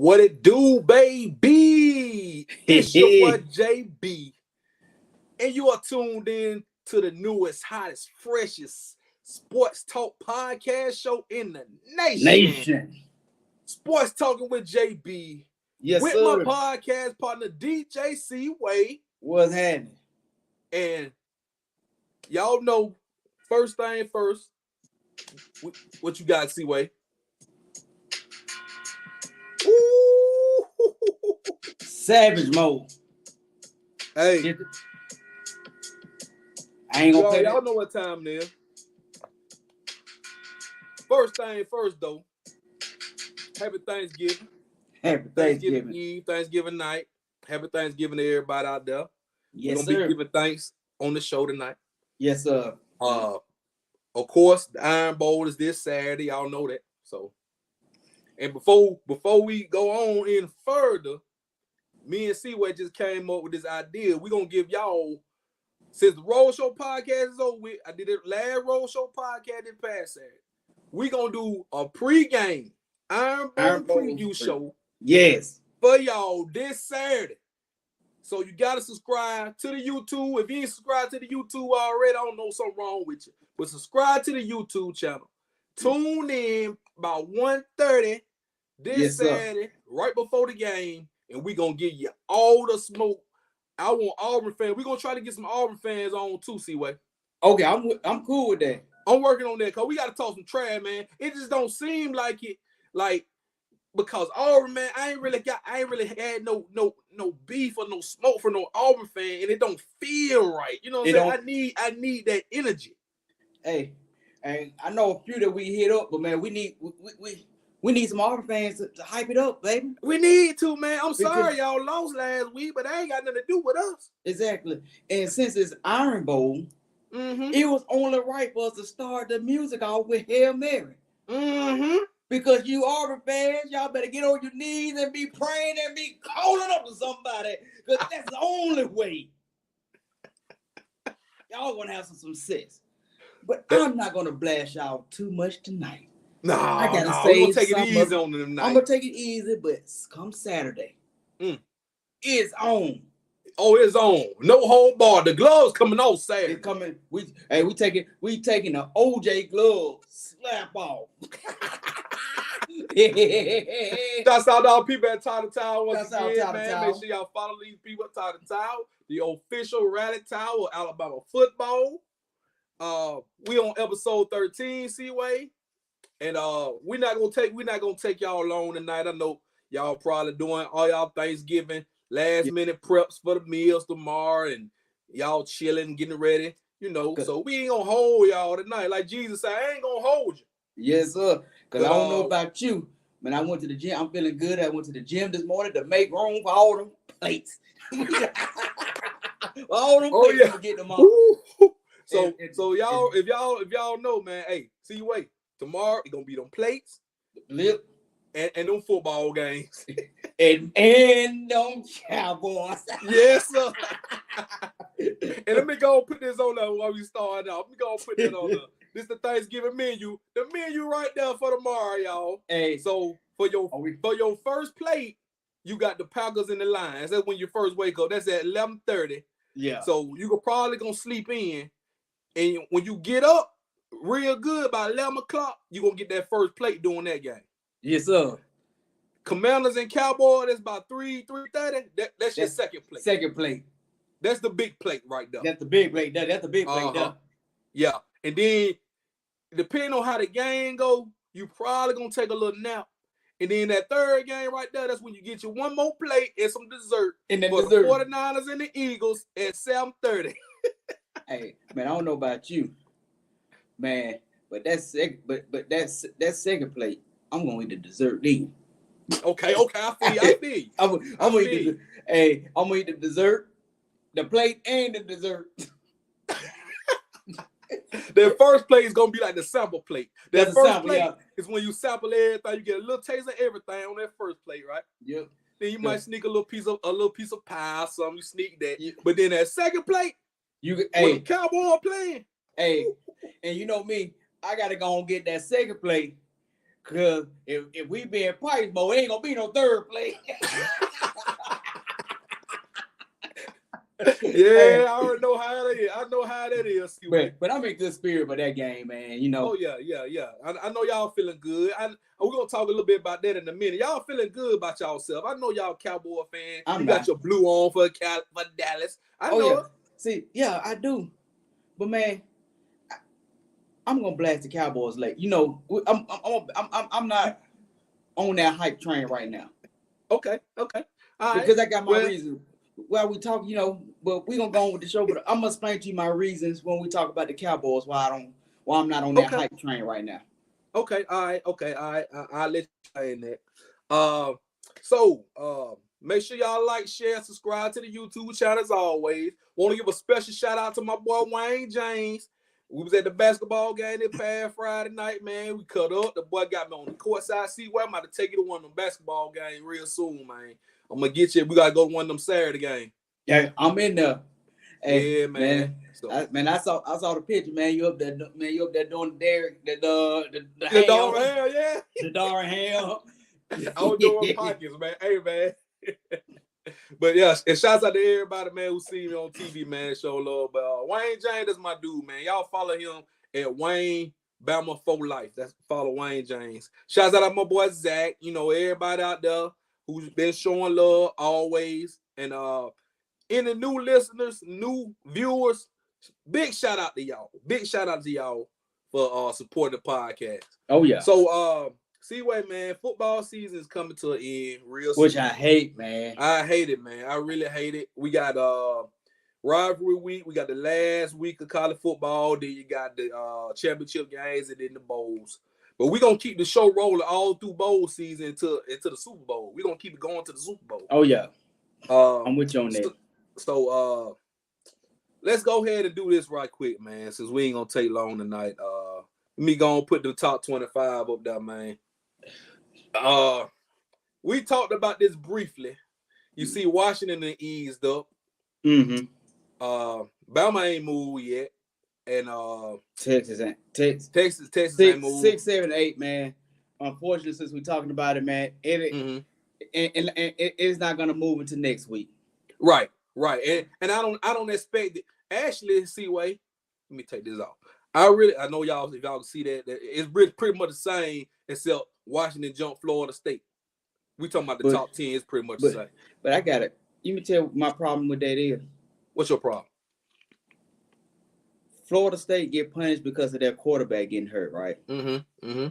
What it do, baby? It's your boy JB, and you are tuned in to the newest, hottest, freshest sports talk podcast show in the nation. Sports Talking with JB. Yes, with sir. my podcast partner DJ C-Way. What's happening? And y'all know, first thing first, what you got, C-Way? Ooh, savage mode. Hey, I ain't gonna play y'all know what time it is. First thing first, though. Happy Thanksgiving. Happy Thanksgiving Eve, Thanksgiving night. Happy Thanksgiving to everybody out there. Yes, We're gonna sir. be giving thanks on the show tonight. Yes, sir. Of course, the Iron Bowl is this Saturday. Y'all know that. So, and before we go on in further, me and C-Way just came up with this idea. We're gonna give y'all, since the Roll Show podcast is over with, I did it last Roll Show podcast in past Saturday. We're gonna do a pregame Iron Bowl preview show. Yes. For y'all this Saturday. So you gotta subscribe to the YouTube. If you ain't subscribed to the YouTube already, I don't know something wrong with you. But subscribe to the YouTube channel. Tune in about 1:30 this Saturday, right before the game, and we're gonna give you all the smoke. I want Auburn fans. We're gonna try to get some Auburn fans on too, C-Way. Okay, I'm cool with that. I'm working on that because we gotta talk some trash, man. It just don't seem like it, because Auburn, man, I ain't really had no beef or no smoke for no Auburn fan, and it don't feel right. You know what I'm saying? I need that energy. Hey, and I know a few that we hit up, but man, we need some Auburn fans to hype it up, baby. We need to, man. I'm sorry y'all lost last week, but that ain't got nothing to do with us. Exactly. And since it's Iron Bowl, it was only right for us to start the music off with Hail Mary. Because you Auburn fans, y'all better get on your knees and be praying and be calling up to somebody. Because that's the only way y'all gonna have some success. But I'm not gonna blast y'all too much tonight. I gotta say, we're gonna take it easy on them tonight. I'm gonna take it easy, but come Saturday, it's on. Oh, it's on. No hold bar. The gloves coming off Saturday. It's coming. We taking the OJ glove slap off. Shouts out to all people at Tyler Tower once again, man. Make sure y'all follow these people at Tyler Tower, the official rally tower of Alabama football. We on episode 13, C-Way, and we're not gonna take y'all long tonight. I know y'all probably doing all y'all Thanksgiving last minute preps for the meals tomorrow, and y'all chilling, getting ready. So we ain't gonna hold y'all tonight. Like Jesus said, I ain't gonna hold you. Yes, sir. Because I don't know about you, but I went to the gym. I'm feeling good. I went to the gym this morning to make room for all them plates. All them plates to get them off. So y'all, if y'all know, man, hey, C-Way, tomorrow it's gonna be them plates, lip, and them football games. and them Cowboys. Yes, sir. And let me go put this on there while we start out. Let me go put that on there. This is the Thanksgiving menu. The menu right there for tomorrow, y'all. Hey, so for your first plate, you got the Packers and the Lions. That's when you first wake up. That's at 11:30. Yeah. So you could probably gonna sleep in, and when you get up real good by 11 o'clock, you gonna get that first plate doing that game. Yes, sir. Commanders and Cowboys, that's about 3:30. That's your second plate. Second plate. That's the big plate right there. That's the big plate. That's the big plate there. Yeah. And then, depending on how the game go, you probably gonna take a little nap. And then that third game right there, that's when you get you one more plate and some dessert. And then for the 49ers and the Eagles at 7:30. Hey, man, I don't know about you, man, but that's second plate. I'm gonna eat the dessert then. Okay, I feel you. I'm gonna eat the dessert, the plate, and the dessert. The first plate is gonna be like the sample plate. That first sample, plate is when you sample everything. You get a little taste of everything on that first plate, right? Yep. Then you might sneak a little piece of pie or something. You sneak that. Yeah. But then that second plate, when the Cowboy playing. Hey, and you know me, I gotta go and get that second plate. Cause if we be in price mode, it ain't gonna be no third place. Yeah, I already know how that is. I know how that is. But I'm in good spirit for that game, man. You know. Oh yeah. I know y'all feeling good. We're gonna talk a little bit about that in a minute. Y'all feeling good about y'allself. I know y'all Cowboy fans. You got your blue on for Dallas. I know it. See, yeah, I do. But man, I'm gonna blast the Cowboys late. You know, I'm not on that hype train right now. Okay. All right. Because I got my reasons. While we talk, you know, but we gonna go on with the show. But I'm gonna explain to you my reasons when we talk about the Cowboys. Why I'm not on that hype train right now. Okay. All right. I'll let you say that. So make sure y'all like, share, subscribe to the YouTube channel as always. Want to give a special shout out to my boy Wayne James. We was at the basketball game this past Friday night, man. We cut up. The boy got me on the courtside seat. Well, I'm about to take you to one of them basketball games real soon, man. I'm gonna get you. We gotta go to one of them Saturday games. Yeah, I'm in there. Hey, yeah, man. I saw the picture, man. You up there doing the Darren Hale, yeah. The Darren Hale. I was doing pockets, man. Hey, man. But yeah, and shouts out to everybody, man, who see me on TV, man. Show love. But Wayne James is my dude, man. Y'all follow him at Wayne Bama for Life. That's follow Wayne James. Shouts out to my boy Zach. You know, everybody out there who's been showing love always. And any new listeners, new viewers, big shout out to y'all. Big shout out to y'all for supporting the podcast. Oh yeah. So Seaway, man, football season is coming to an end real soon. Which I hate, man. I hate it, man. I really hate it. We got rivalry week. We got the last week of college football. Then you got the championship games and then the bowls. But we're going to keep the show rolling all through bowl season into the Super Bowl. We're going to keep it going to the Super Bowl. Oh, yeah. I'm with you on that. So let's go ahead and do this right quick, man, since we ain't going to take long tonight. Let me go and put the top 25 up there, man. We talked about this briefly. You see, Washington eased up. Mm-hmm. Bama ain't moved yet. And Texas ain't moved. 6, 7, 8, man. Unfortunately, since we're talking about it, man, it's not gonna move until next week. Right. And I don't expect it. Actually, Seaway, let me take this off. I know y'all, if y'all can see that it's pretty much the same, except Washington jumped Florida State. We talking about the top 10, it's pretty much the same. But I got it. Let me tell you my problem with that is. What's your problem? Florida State get punished because of their quarterback getting hurt, right? Mm-hmm.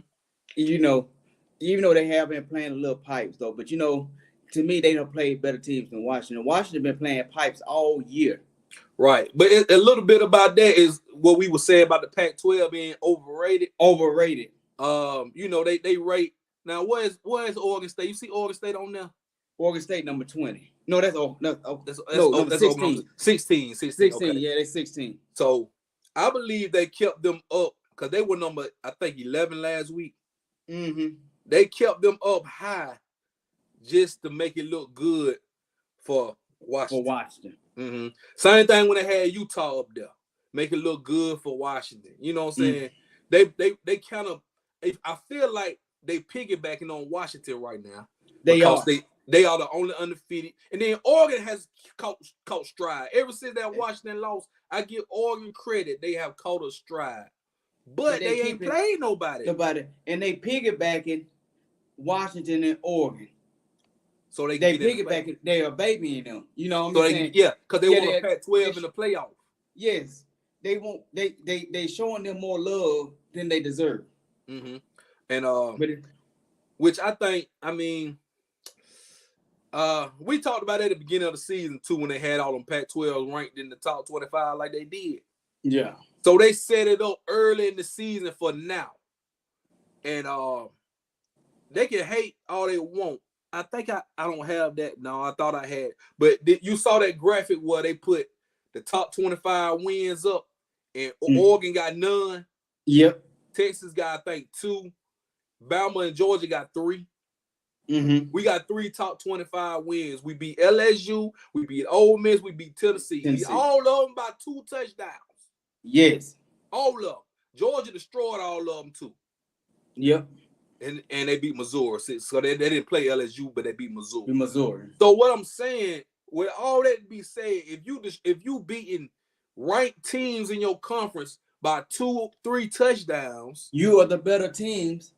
You know, even though they have been playing a little pipes, though, but you know, to me, they don't play better teams than Washington. Washington been playing pipes all year. Right. But a little bit about that is what we were saying about the Pac-12 being overrated. You know, they rate. Now, where's Oregon State? You see Oregon State on there? Oregon State number 20. No, that's 16. 16. Okay. Yeah, they 16. So I believe they kept them up because they were number, I think, 11 last week. Mm-hmm. They kept them up high just to make it look good for Washington. Mm-hmm. Same thing when they had Utah up there. Make it look good for Washington. You know what I'm saying? They kind of, I feel like they piggybacking on Washington right now. They are the only undefeated. And then Oregon has caught stride. Ever since that Washington lost, I give Oregon credit. They have caught a stride. But they ain't played nobody. And they piggybacking Washington and Oregon. So they piggybacking, they are babying them. You know what I'm saying? Because they want to Pac-12 in the playoff. Yes. They showing them more love than they deserve. Mm-hmm. And which I think, I mean, we talked about it at the beginning of the season too, when they had all them Pac-12 ranked in the top 25 like they did. Yeah. So they set it up early in the season for now. And they can hate all they want. I think I don't have that. No, I thought I had. But you saw that graphic where they put the top 25 wins up and Oregon got none. Yep. Texas got, I think, 2. Bama and Georgia got 3. Mm-hmm. We got 3 top 25 wins. We beat LSU, we beat Ole Miss, we beat Tennessee. We all of them by 2 touchdowns. Yes. All of them. Georgia destroyed all of them too. Yep. And they beat Missouri. So they didn't play LSU, but they beat Missouri. Missouri. So what I'm saying, with all that be said, if you beating ranked teams in your conference by 2-3 touchdowns, you are the better teams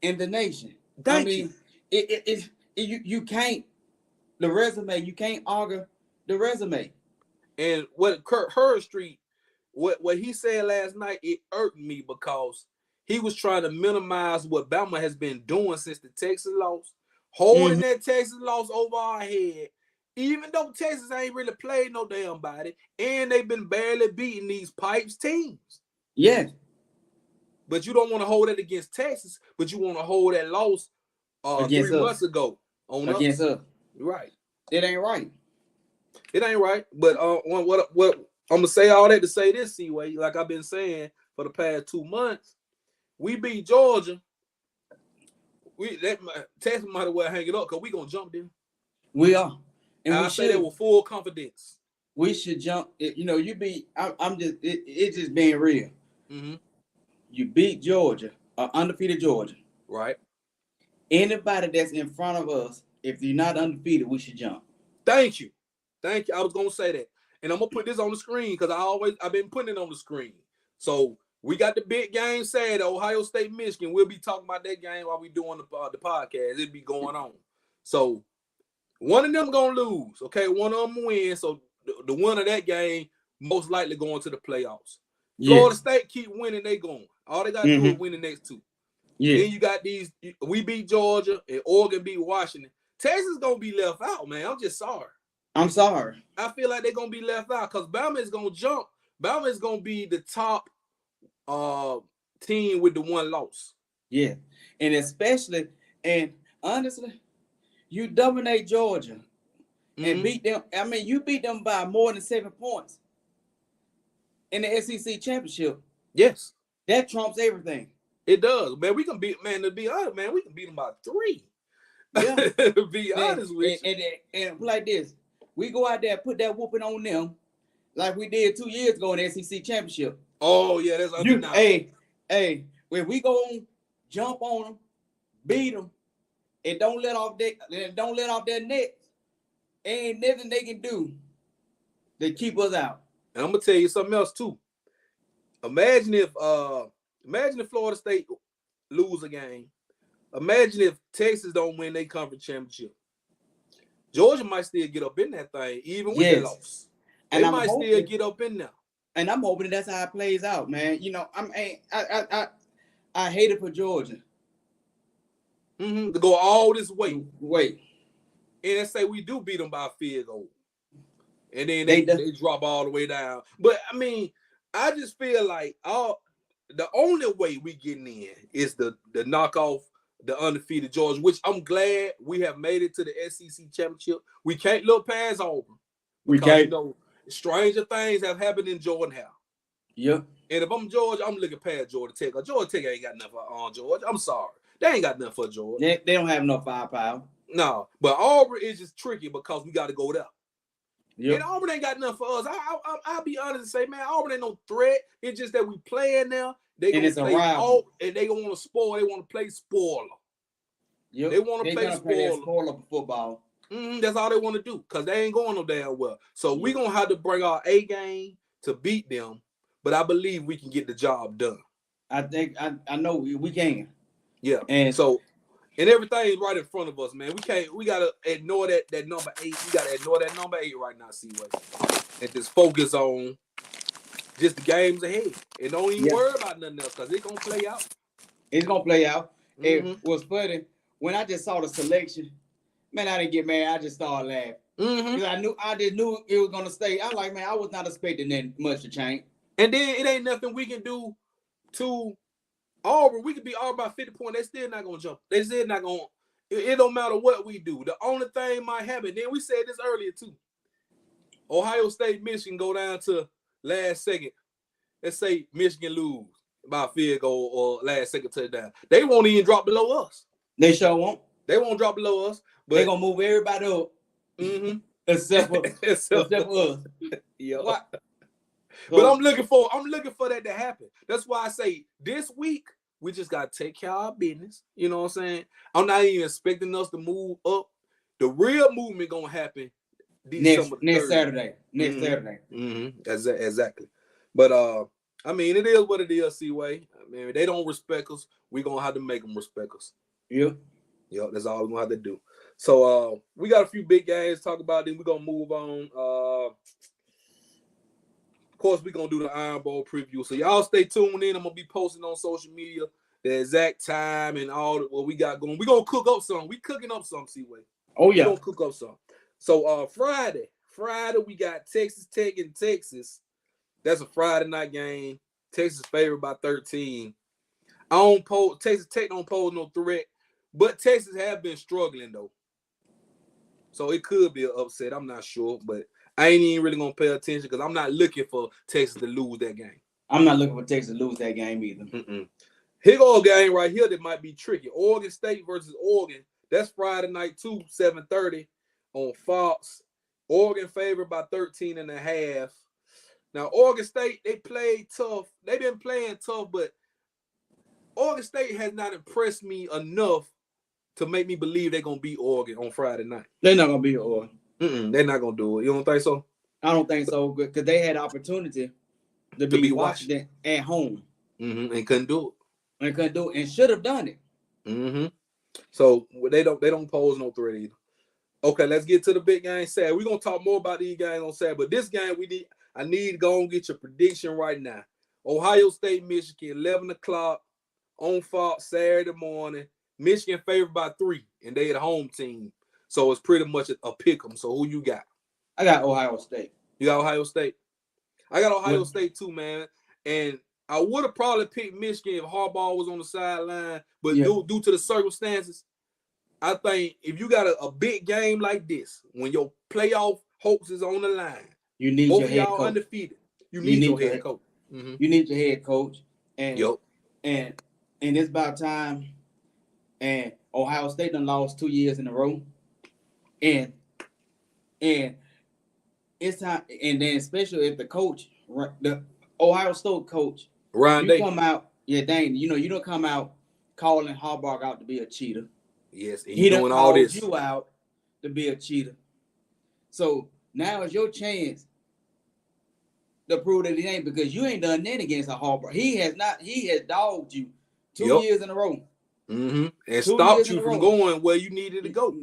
in the nation. Thank you. You can't the resume. You can't argue the resume. And what Kurt Herbstreit, what he said last night, it irked me because he was trying to minimize what Bama has been doing since the Texas loss, holding that Texas loss over our head, even though Texas ain't really played no damn body, and they've been barely beating these Pipes teams. Yes. But you don't want to hold it against Texas, but you want to hold that loss 3 months ago on against us. Right. It ain't right. It ain't right. But what I'm gonna say all that to say this, Seaway, like I've been saying for the past 2 months, we beat Georgia. Texas might as well hang it up because we gonna jump them. We are, and I say that with full confidence. We should jump. You beat. I'm just. It's just being real. Mm-hmm. You beat Georgia, undefeated Georgia. Right. Anybody that's in front of us, if you're not undefeated, we should jump. Thank you. I was gonna say that, and I'm gonna put this on the screen because I've been putting it on the screen. So we got the big game Saturday, Ohio State, Michigan. We'll be talking about that game while we doing the podcast. It'll be going on. So one of them gonna lose. Okay, one of them win. So the winner of that game most likely going to the playoffs. Yes. Florida State keep winning, they going. All they gotta do is win the next 2. Yeah. Then you got these. We beat Georgia and Oregon beat Washington. Texas gonna be left out, man. I'm just sorry. I'm sorry. I feel like they're gonna be left out because Bama is gonna jump. Bama is gonna be the top team with the 1 loss. Yeah, and especially and honestly, you dominate Georgia and beat them. I mean, you beat them by more than 7 points in the SEC championship. Yes, that trumps everything. It does, man. We can beat, man. To be honest, man, we can beat them by 3. Yeah. To be honest with you, and like this, we go out there and put that whooping on them, like we did 2 years ago in the SEC championship. Oh yeah, that's undeniable. Hey, when we go on, jump on them, beat them, and don't let off their necks, ain't nothing they can do to keep us out. And I'm gonna tell you something else too. Imagine if Florida State lose a game. Imagine if Texas don't win their conference championship. Georgia might still get up in that thing, even with the loss. They might still get up in there. And I'm hoping that's how it plays out, man. I hate it for Georgia. To go all this way. And let's say we do beat them by a field goal. And then they drop all the way down. But I mean, I just feel like the only way we getting in is the knockoff the undefeated Georgia, which I'm glad we have made it to the SEC championship. We can't look past Auburn. We can't. You know, stranger things have happened in Jordan House. Yep. And if I'm Georgia, I'm looking past Georgia Tech. Georgia Tech ain't got nothing for Georgia. I'm sorry. They ain't got nothing for Georgia. They don't have enough firepower. No. But Auburn is just tricky because we got to go there. Yep. And Auburn ain't got nothing for us. I'll be honest and say, man, Auburn ain't no threat. It's just that we playing now. They gonna play and they gonna want to spoil. They want to play spoiler. Yep. They want to play spoiler for football. That's all they want to do because they ain't going no damn well. So we gonna have to bring our A game to beat them. But I believe we can get the job done. I think I know we can. Yeah. And so everything is right in front of us, man. We gotta ignore that number 8. We gotta ignore that number 8 right now, Seaway. And just focus on just the games ahead. And don't even worry about nothing else because it's gonna play out. It's gonna play out. It was funny. When I just saw the selection, man, I didn't get mad. I just started laughing. Because I just knew it was gonna stay. I was like, man, I was not expecting that much to change. And then it ain't nothing we can do to Auburn. We could be Auburn by 50 points. They still not gonna jump. They still not gonna. It don't matter what we do. The only thing might happen. Then we said this earlier too. Ohio State, Michigan go down to last second. Let's say Michigan lose by a field goal or last second touchdown. They won't even drop below us. They sure won't. They won't drop below us. But they're gonna move everybody up. Except for us. Yeah. But I'm looking for that to happen. That's why I say this week We just got to take care of our business. You know what I'm saying? I'm not even expecting us to move up. The real movement going to happen next Saturday. Saturday. Exactly. But, I mean, it is what it is, C-Way. I mean, if they don't respect us, we're going to have to make them respect us. Yep, that's all we're going to have to do. So, we got a few big games to talk about, then we're going to move on. Of course, we're going to do the Iron Bowl preview. So, y'all stay tuned in. I'm going to be posting on social media the exact time and all what we got going. We're going to cook up some. We cooking up some, C-Way. Oh, yeah. We're going to cook up some. So, Friday, we got Texas Tech and Texas. That's a Friday night game. Texas favored by 13. Texas Tech don't pose no threat, but Texas have been struggling though. So it could be an upset. I'm not sure, but I ain't even really gonna pay attention because I'm not looking for Texas to lose that game. I'm not looking for Texas to lose that game either. Here go a game right here that might be tricky. Oregon State versus Oregon. That's Friday night too, 7:30 on Fox. Oregon favored by 13.5. Now, Oregon State, they played tough. They've been playing tough, but Oregon State has not impressed me enough to make me believe they're going to beat Oregon on Friday night. They're not going to beat Oregon. They're not going to do it. You don't think so? I don't think so, because they had opportunity to beat Washington at home. And couldn't do it. And should have done it. So, they don't pose no threat either. Okay, let's get to the big game Saturday. We're going to talk more about these games on Saturday, but this game I need to go and get your prediction right now. Ohio State, Michigan, 11 o'clock on Fox Saturday morning. Michigan favored by 3, and they the home team. So it's pretty much a pick 'em. So who you got? I got Ohio State. You got Ohio State? I got Ohio State too, man. And I would have probably picked Michigan if Harbaugh was on the sideline, but due to the circumstances, I think if you got a big game like this, when your playoff hopes is on the line, you need both your head coach. Undefeated. You need your head coach. You need your head coach. And it's about time. And Ohio State done lost 2 years in a row. And it's time. And then especially if the coach, the Ohio State coach, come out, Dane, you don't come out calling Harbaugh out to be a cheater. Yes, and he doing all this. You out to be a cheater. So now is your chance to prove that he ain't, because you ain't done that against a Harbaugh. He has dogged you 2 years in a row. And stopped you from going where you needed to go.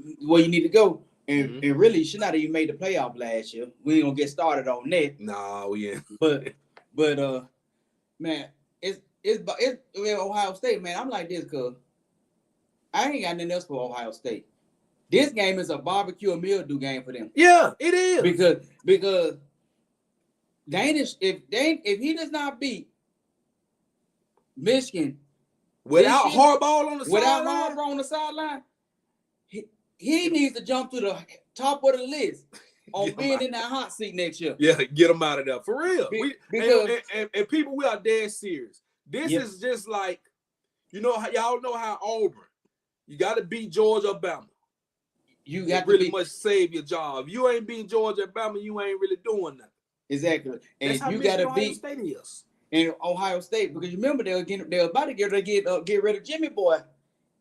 And really, you should not even made the playoff last year. We ain't gonna get started on that. No, yeah. But man, it's Ohio State, man. I'm like this, cause I ain't got nothing else for Ohio State. This game is a barbecue or mildew game for them. Yeah, it is. Because Danish, if he does not beat Michigan without Harbaugh on the sideline, he needs to jump to the top of the list on being in that hot seat next year. Yeah, get him out of there for real. And people, we are dead serious. This is just like, y'all know how Auburn. You got to beat Georgia, Alabama. You got to really much save your job. If you ain't beating Georgia, Alabama, you ain't really doing nothing. Exactly. And that's you got to beat in Ohio State, because you remember they were about to get rid of Jimmy Boy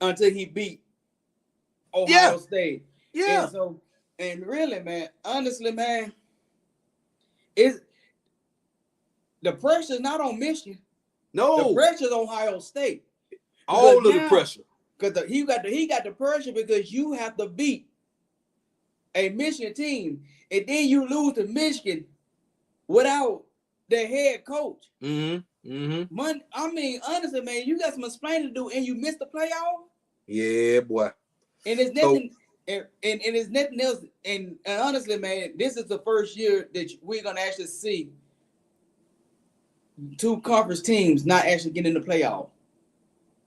until he beat Ohio State. Yeah. And really, man, honestly, man, the pressure's not on Michigan. No. The pressure's on Ohio State. All of the pressure. Because he got the pressure, because you have to beat a Michigan team, and then you lose to Michigan without their head coach. I mean, honestly, man, you got some explaining to do, and you missed the playoff. Yeah, boy. And it's nothing. And it's nothing else. And honestly, man, this is the first year that we're gonna actually see two conference teams not actually getting in the playoff.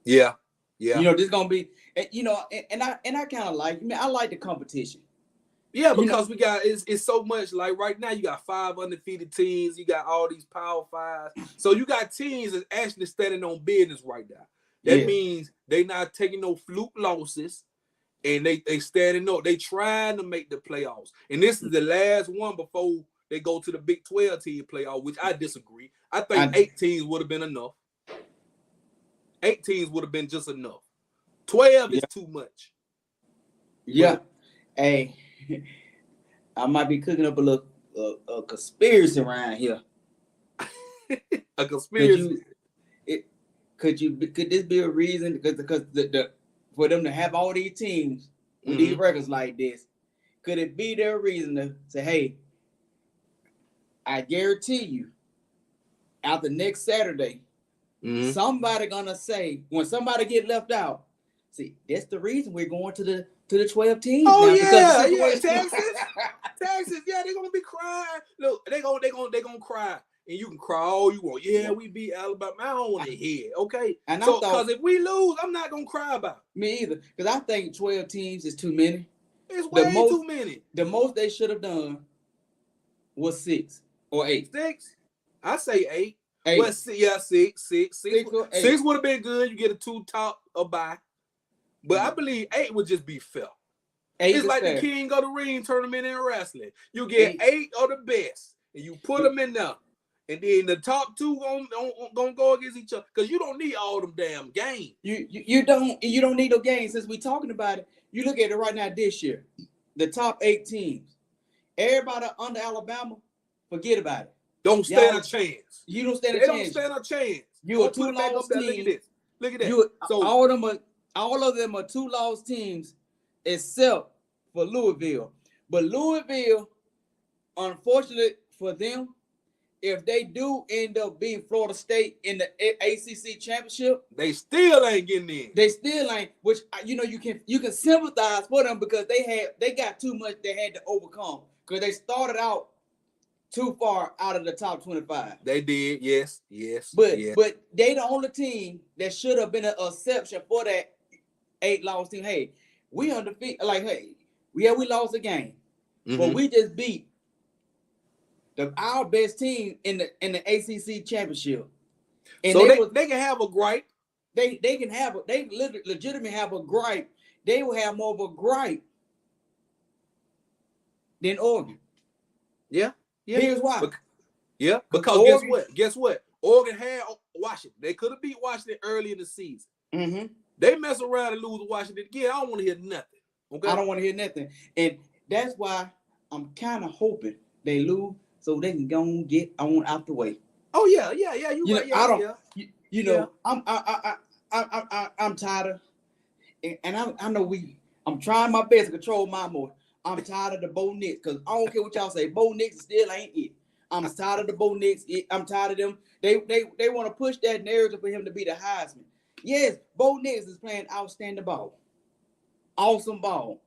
Yeah. This is gonna be, and I kind of like. I like the competition. Yeah, because we got it's so much. Like right now, you got 5 undefeated teams. You got all these Power 5s. So you got teams that's actually standing on business right now. That means they not taking no fluke losses, and they standing up. They trying to make the playoffs. And this is the last one before they go to the Big 12 team playoff, which I disagree. I think 8 teams would have been enough. 8 teams would have been just enough. 12 is too much. Yeah. Hey, I might be cooking up a little conspiracy around here. A conspiracy. Could this be a reason? Because the for them to have all these teams with these records like this, could it be their reason to say, hey, I guarantee you, after next Saturday, somebody gonna say, when somebody get left out, see, that's the reason we're going to the 12 teams. Oh now, yeah, Texas, yeah, they're gonna be crying. Look, they gonna cry, and you can cry all you want. Yeah, we beat Alabama. I don't want to hear. Okay, and so because if we lose, I'm not gonna cry about it. Me either, because I think 12 teams is too many. It's way too many. The most they should have done was 6 or 8. 6? I say 8. Well, 6. 6 would have been good. You get a 2 top or bye. But I believe 8 would just be fair. It's like the King of the Ring tournament in wrestling. You get 8 of the best, and you put them in there. And then the top 2 gonna go against each other, because you don't need all them damn games. You don't need no games. Since we talking about it, you look at it right now this year. The top 8 teams. Everybody under Alabama, forget about it. Don't stand a chance. You don't stand a chance. They don't stand a chance. You a 2-loss team. Look at this. Look at that. All of them are 2-loss teams, except for Louisville. But Louisville, unfortunately for them, if they do end up beating Florida State in the ACC championship, they still ain't getting in. They still ain't, which you can sympathize for them, because they got too much they had to overcome, because they started out too far out of the top 25. They did, yes. But they the only team that should have been an exception for that 8-loss team. Hey, we undefeated. Like, hey, we lost a game, but we just beat our best team in the ACC championship. And so they can have a gripe. They legitimately have a gripe. They will have more of a gripe than Oregon. Yeah. Here's why. Because Oregon, guess what? Oregon had Washington. They could have beat Washington early in the season. They mess around and lose to Washington again. I don't want to hear nothing. Okay. I don't want to hear nothing. And that's why I'm kind of hoping they lose, so they can go and get on out the way. Oh yeah. I'm tired of, and I know I'm trying my best to control my emotion. I'm tired of the Bo Nix, because I don't care what y'all say. Bo Nix still ain't it. I'm tired of the Bo Nix. I'm tired of them. They want to push that narrative for him to be the Heisman. Yes, Bo Nix is playing outstanding ball, awesome ball,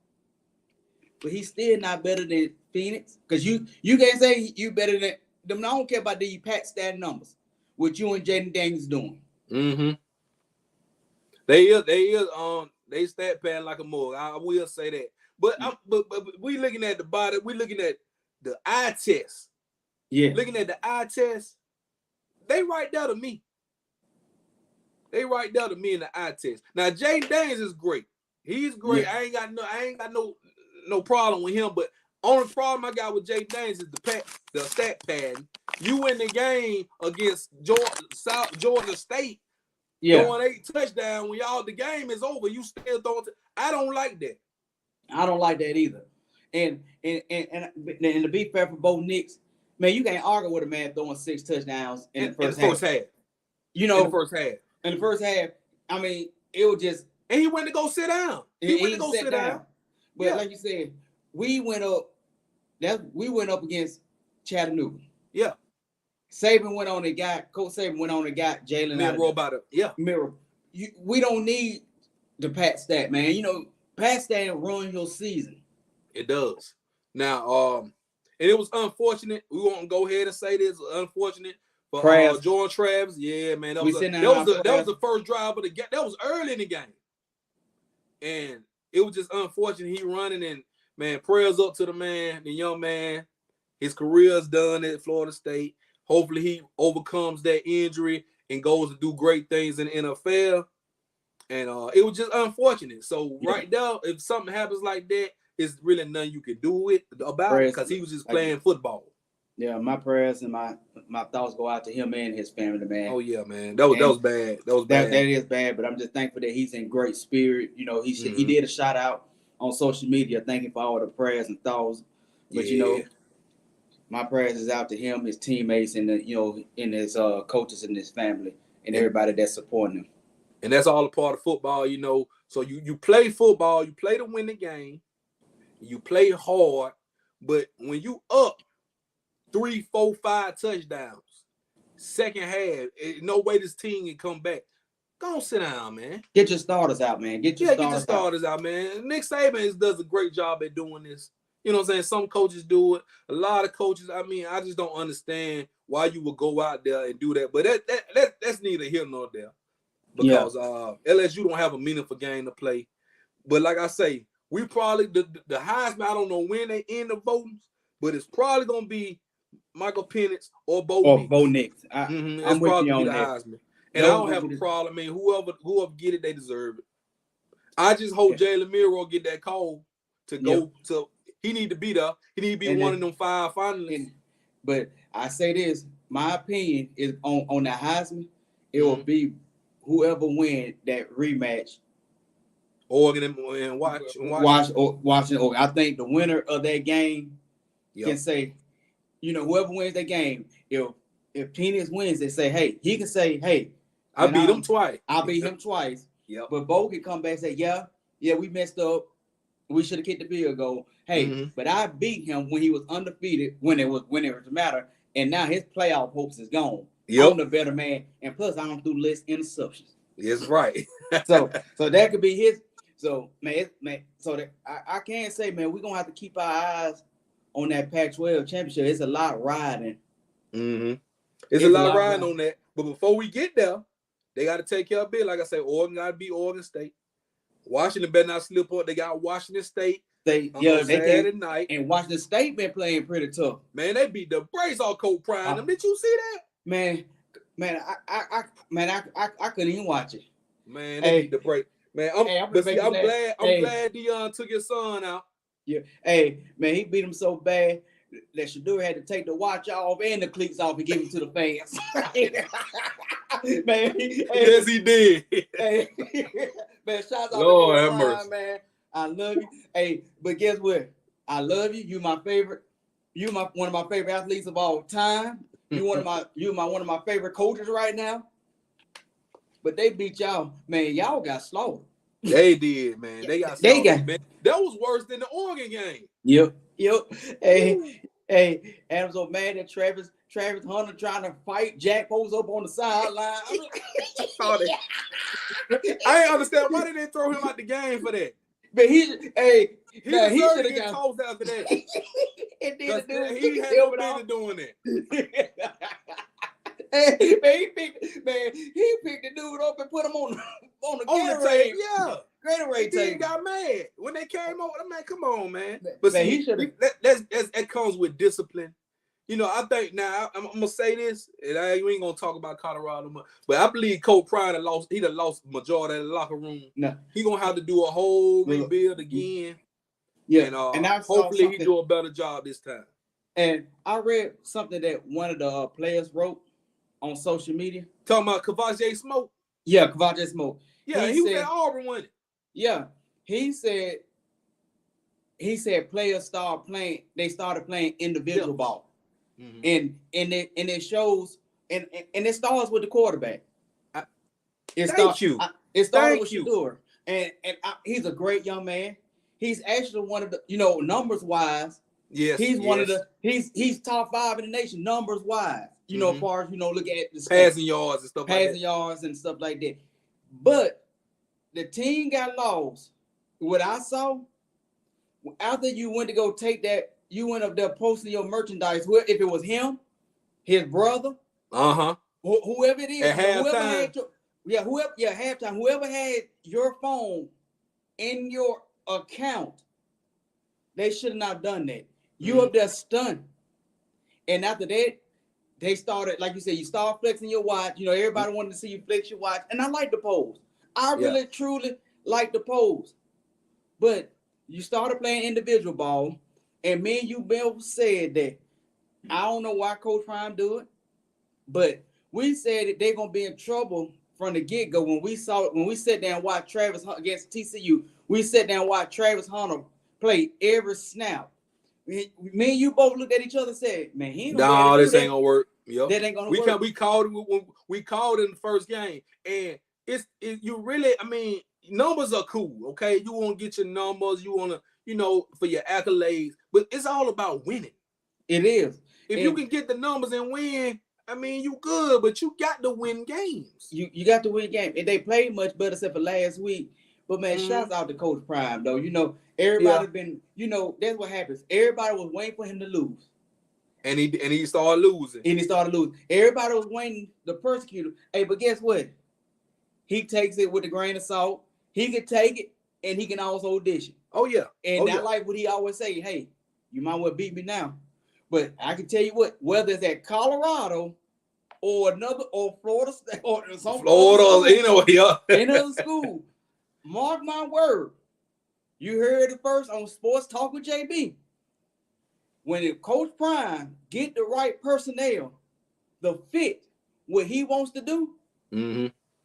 but he's still not better than Phoenix, because you can't say you better than them. I don't care about the Pat stat numbers, what you and Jaden Daniels doing. They stat pad like a mug. I will say that. But we looking at the body. We looking at the eye test. Yeah. Looking at the eye test, they right there to me. They right there to me in the eye test. Now Jaden Daniels is great. He's great. Yeah. I ain't got no problem with him. But only problem I got with Jaden Daniels is the stat pad. You win the game against Georgia State. Yeah. Throwing 8 touchdowns when the game is over. You still throwing. I don't like that. I don't like that either. And to be fair for Bo Nix, man, you can't argue with a man throwing 6 touchdowns in the first half. You know, in the first half, I mean, it was just. And he went to go sit down. He went to go sit down. But like you said, we went up against Chattanooga. Yeah. Coach Saban went on and got Jalen. Mirror. We don't need the Pat stat, man. You know, Pat stat ruin your season. It does. Now, and it was unfortunate. We won't go ahead and say this. Unfortunate for Jordan Travis. Yeah, man. That was the first drive of the game. That was early in the game. And it was just unfortunate. He running, and man, prayers up to the young man. His career is done at Florida State. Hopefully he overcomes that injury and goes to do great things in the NFL. And it was just unfortunate. So right now, if something happens like that, it's really nothing you can do about it, because he was just playing football. Yeah, my prayers and my thoughts go out to him and his family, man. Oh yeah, man. That was bad. That was bad. That is bad, but I'm just thankful that he's in great spirit. You know, he did a shout out on social media, thanking for all the prayers and thoughts. But you know, my prayers is out to him, his teammates, and and his coaches and his family and everybody that's supporting him. And that's all a part of football, you know. So you play football, you play to win the game, you play hard, but when you up 3, 4, 5 touchdowns, second half, no way this team can come back. Go on, sit down, man. Get your starters out, man. Get your starters out, man. Nick Saban does a great job at doing this. You know what I'm saying? Some coaches do it. A lot of coaches, I mean, I just don't understand why you would go out there and do that. But that's neither here nor there. Because LSU don't have a meaningful game to play. But like I say, we probably, the Heisman, I don't know when they end the voting, but it's probably going to be Michael Penix or Bo Nix. I'm with you on that. Heisman. And I don't have a problem. I mean, whoever get it, they deserve it. I just hope Jalen Milroe get that call to go to. He need to be there. He need to be one of them 5 finalists. But I say this, my opinion is on the Heisman, it will be whoever win that rematch. Oregon and Washington. I think the winner of that game can say, whoever wins that game, if Penix wins, they say, hey, he can say, hey, I beat him twice. I beat him twice. Yep. But Bo can come back and say, yeah, we messed up. We should have kicked the field goal. Hey, but I beat him when he was undefeated, when it was a matter, and now his playoff hopes is gone. I'm the better man, and plus I don't do less interceptions. That's right. so that could be his. So man. So that I can't say, man, we're gonna have to keep our eyes on that Pac-12 championship. It's a lot riding. It's a lot riding on that. But before we get there, they got to take care of it. Like I said, Oregon got to beat Oregon State. Washington better not slip up. They got Washington State. They Saturday night. And Washington State been playing pretty tough. Man, they beat the brakes off Coach Prime. Did you see that? Man, I couldn't even watch it. Man, they beat the break. Man, I'm glad Deion took his son out. Yeah. Hey, man, he beat him so bad that Shedeur had to take the watch off and the cleats off and give him to the fans. Man, yes, he did. Hey, man, shouts out Lord have mercy, man. I love you. Hey, but guess what? I love you. You my favorite. You one of my favorite athletes of all time. You one of my favorite coaches right now. But they beat y'all, man. Y'all got slaughtered. They did, man. They got slaughtered, man. That was worse than the Oregon game. Yep. Hey, Adam's so mad at Travis Hunter trying to fight Jack Foles up on the sideline. I ain't understand why did they throw him out the game for that. But he should have got tossed after that. He had no business doing that. Hey, man, he picked the dude up and put him on the Gatorade. Yeah. Gatorade table. He got mad when they came over. Man, come on, man. But man, see, that comes with discipline. I think now I'm gonna say this, and we ain't gonna talk about Colorado much, but I believe Coach Prime he lost majority of the locker room. No. He gonna have to do a whole rebuild again. Yeah, and hopefully he do a better job this time. And I read something that one of the players wrote on social media. Talking about Kavajay Smoke? Yeah, Kavajay Smoke. Yeah, he was at Auburn, wasn't it? Yeah. He said players started playing individual ball. And it shows and it starts with the quarterback. It starts with Shedeur. And he's a great young man. He's actually one of the, numbers wise. Yes. He's one of the he's top 5 in the nation, numbers wise. As far as look at the passing yards and stuff like that. Passing yards and stuff like that. But the team got lost. What I saw, after you went to go take that, you went up there posting your merchandise. If it was him, his brother, whoever it is, at halftime. Halftime. Whoever had your phone in your account, they should have not done that. You up there stunned, and after that, they started, like you said, you start flexing your watch. Everybody wanted to see you flex your watch, and I like the pose. I really, truly like the pose. But you started playing individual ball, and me and you, Bill, said that I don't know why Coach Prime do it, but we said that they're gonna be in trouble from the get-go. When we sat down and watched Travis Hunter against TCU, we sat down and watched Travis Hunter play every snap. Me and you both looked at each other and said, "Man, he ain't no, this ain't gonna work." Yep. That ain't gonna work. We called it when we called it in the first game, and you really, I mean, numbers are cool, okay? You want to get your numbers, you want to, for your accolades, but it's all about winning. It is. If you can get the numbers and win, I mean, you good, but you got to win games. You got to win games, and they played much better except for last week. But man, shouts out to Coach Prime though. Everybody been, that's what happens. Everybody was waiting for him to lose. And he started losing. Everybody was waiting to persecute him. Hey, but guess what? He takes it with a grain of salt. He can take it, and he can also dish it. Oh yeah. And I like what he always say. Hey, you might well beat me now, but I can tell you what. Whether it's at Colorado or Florida State or some another school, mark my word. You heard it first on Sports Talk with JB. When Coach Prime get the right personnel, the fit, what he wants to do,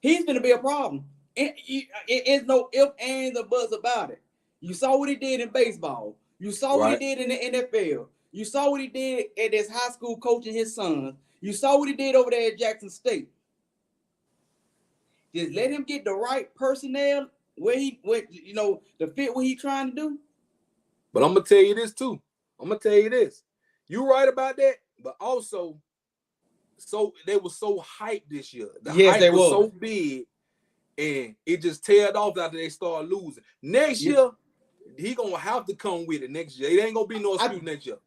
he's going to be a problem. It's no ifs, ands, or buts about it. You saw what he did in baseball. You saw what he did in the NFL. You saw what he did at his high school coaching his sons. You saw what he did over there at Jackson State. Just let him get the right personnel the fit what he's trying to do. But I'm going to tell you this too. You right about that, but also, so they were so hyped this year. The hype was so big, and it just tailed off after they started losing. Next year, he gonna have to come with it next year. It ain't gonna be no excuse next year.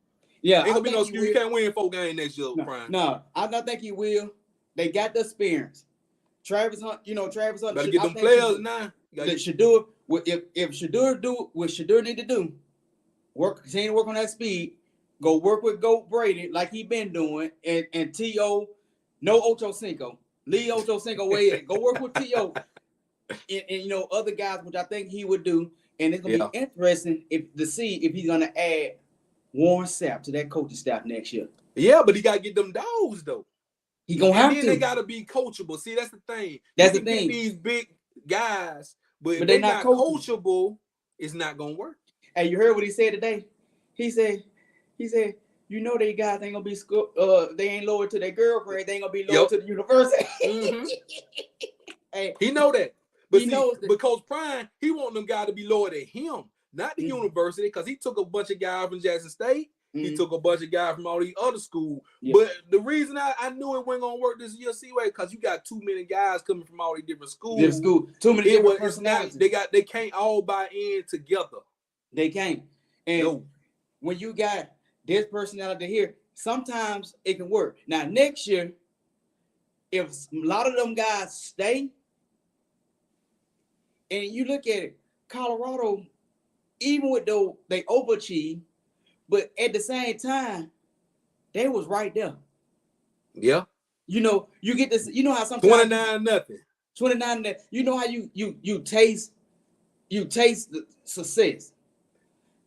Yeah, ain't gonna be no excuse. You can't win 4 games next year, Prime. No, I don't think he will. They got the experience. Travis Hunt, better get them players now. Shedeur, if Shedeur do what Shedeur need to do, continue to work on that speed. Go work with Goat Brady like he been doing, and T.O. No Ocho Cinco. Leave Ocho Cinco way in. Go work with T.O. and other guys, which I think he would do. And it's gonna be interesting to see if he's gonna add Warren Sapp to that coaching staff next year. Yeah, but he gotta get them dogs though. He gonna have to. They gotta be coachable. See, that's the thing. That's the thing. Get these big guys, but if they're not coachable, it's not gonna work. Hey, you heard what he said today? He said, they guys ain't gonna be they ain't loyal to their girlfriend. They ain't gonna be loyal to the university. Hey, he know that. But because Prime, he want them guys to be loyal to him, not the university, because he took a bunch of guys from Jackson State. He took a bunch of guys from all these other schools. Yeah. But the reason I knew it wasn't gonna work this year, because you got too many guys coming from all these different schools. Too many different personalities. They can't all buy in together. They can't. And when you got this personality here, sometimes it can work. Now next year, if a lot of them guys stay, and you look at it, Colorado, even with though they overachieved, but at the same time, they was right there. Yeah. You get this. You know how sometimes 29-0. 29-0. You know how you taste the success.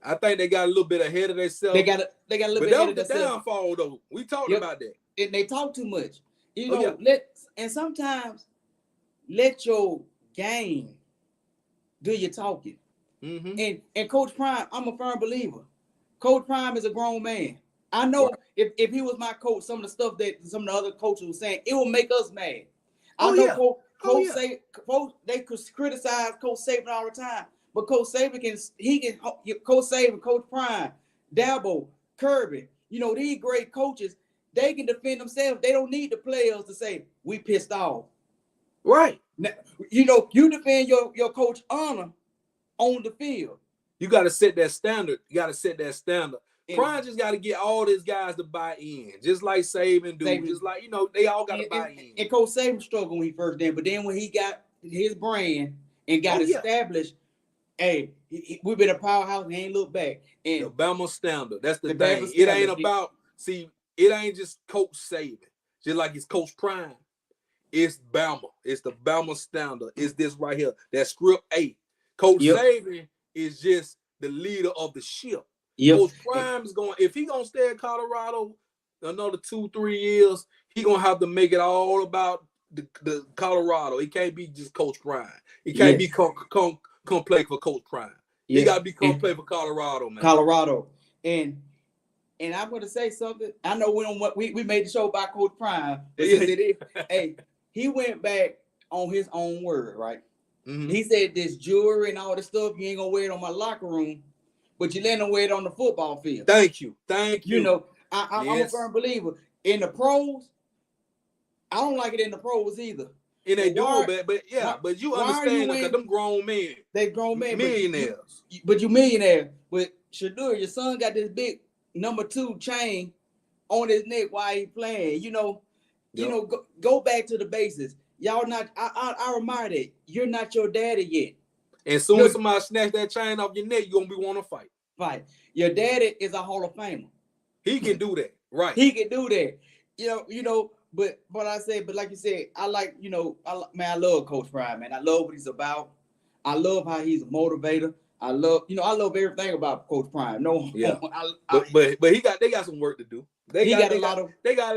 I think they got a little bit ahead of themselves. They got a little bit ahead of themselves. But that was the downfall, though. We talked about that. And they talk too much. And sometimes let your game do your talking. And Coach Prime, I'm a firm believer. Coach Prime is a grown man. I know if he was my coach, some of the stuff that some of the other coaches were saying, it will make us mad. They could criticize Coach Saban all the time, but Coach Saban Coach Saban, Coach Prime, Dabo, Kirby, these great coaches, they can defend themselves. They don't need the players to say we pissed off. Right. Now, you defend your coach honor on the field. You got to set that standard. Prime just got to get all these guys to buy in, just like Saban do. Just like, they all got to buy in. And Coach Saban struggled when he first did, but then when he got his brand and got established, hey, we've been a powerhouse and ain't look back. And the Bama standard. That's the thing. It ain't about, it ain't just Coach Saban, just like it's Coach Prime. It's Bama. It's the Bama standard. It's this right here. That script A. Coach Saban is just the leader of the ship. Coach Prime's if he gonna stay at Colorado, another 2-3 years, he gonna have to make it all about the Colorado. He can't be just Coach Prime. He can't be come play for Coach Prime. He got to be come play for Colorado, man. Colorado. And I'm going to say something. I know we made the show about Coach Prime. But hey, he went back on his own word, right? Mm-hmm. He said this jewelry and all this stuff, you ain't going to wear it on my locker room, but you let him wear it on the football field. Thank you. You know, I'm a firm believer. In the pros, I don't like it in the pros either. And they do, but you understand because them grown men. They grown men. Millionaires. But you millionaire. But Shedeur, your son got this big number 2 chain on his neck while he playing. You know, go back to the basics. Y'all not, I remind it, you're not your daddy yet. And as soon as somebody snatch that chain off your neck, you're going to be wanting to fight. Right. Your daddy is a Hall of Famer. He can do that. Right. He can do that. But like you said, I like, I love Coach Prime, man. I love what he's about. I love how he's a motivator. I love everything about Coach Prime. But they got some work to do. They got a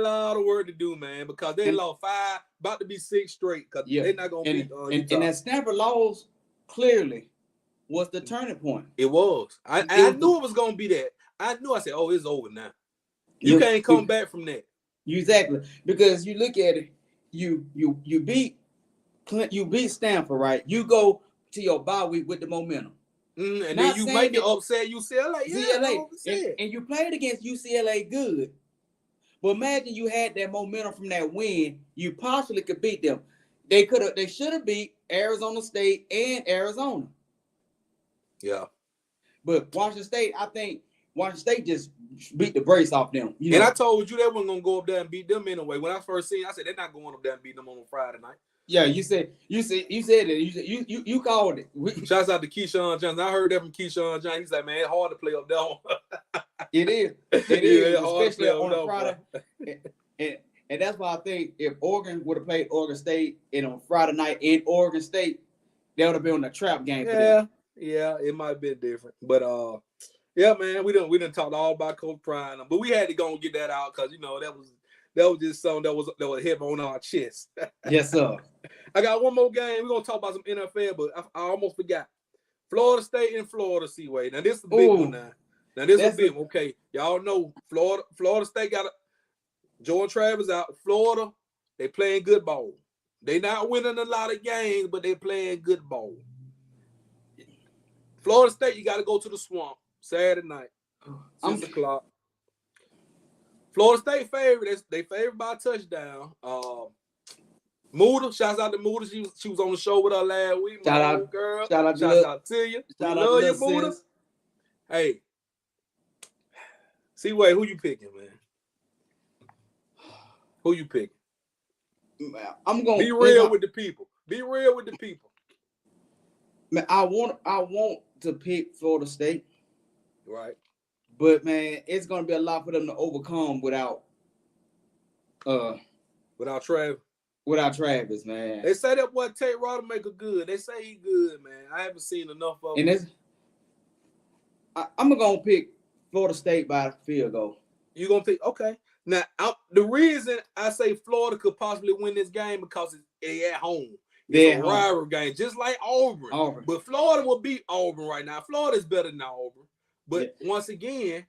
lot of work to do, man, because they lost 5, about to be 6 straight. Because they're not gonna beat and that Stanford loss clearly was the turning point. It was. I knew it was gonna be that. I said, oh, it's over now. You can't come back from that. Exactly, because you look at it, you beat Stanford, right? You go to your bye week with the momentum, and then you might get upset UCLA, and you played against UCLA good. But imagine you had that momentum from that win, you possibly could beat them. They should have beat Arizona State and Arizona. Yeah, but Washington State, I think Washington State just beat the brace off them. And I told you they weren't gonna go up there and beat them anyway. When I first seen it, I said they're not going up there and beat them on Friday night. Yeah, you said it. You called it. Shouts out to Keyshawn Johnson. I heard that from Keyshawn Johnson. He's like, man, it's hard to play up there. It is, especially on a Friday. And that's why I think if Oregon would have played Oregon State on Friday night in Oregon State, they would have been on a trap game. Yeah, it might have been different, but yeah, man, we didn't talk all about Coach Prime, but we had to go and get that out because that was just something that was heavy on our chest. Yes, sir. I got one more game. We're gonna talk about some NFL, but I almost forgot. Florida State and Florida Seaway. Now this is a big one now. Now this is a big one. Okay, y'all know Florida State got Jordan Travis out. Florida, they playing good ball. They not winning a lot of games, but they playing good ball. Florida State, you got to go to the Swamp Saturday night, 6 o'clock. Florida State favorite. They favored by a touchdown. Muda, shouts out to Muda. She was on the show with her last week. Shout out, girl. Shout out to you. Shout out to you, Muda. Hey, Seaway, who you picking, man? Who you picking? I'm gonna be real with the people. Be real with the people. Man, I want to pick Florida State. Right. But man, it's gonna be a lot for them to overcome without Travis. Without Travis, man. They say that boy Tate Rodemaker good. They say he good, man. I haven't seen enough of him. And I'm gonna pick Florida State by field goal. You gonna pick? Okay. Now, the reason I say Florida could possibly win this game because it's at home. It's a rival game, just like Auburn. But Florida will beat Auburn right now. Florida is better than Auburn. But once again,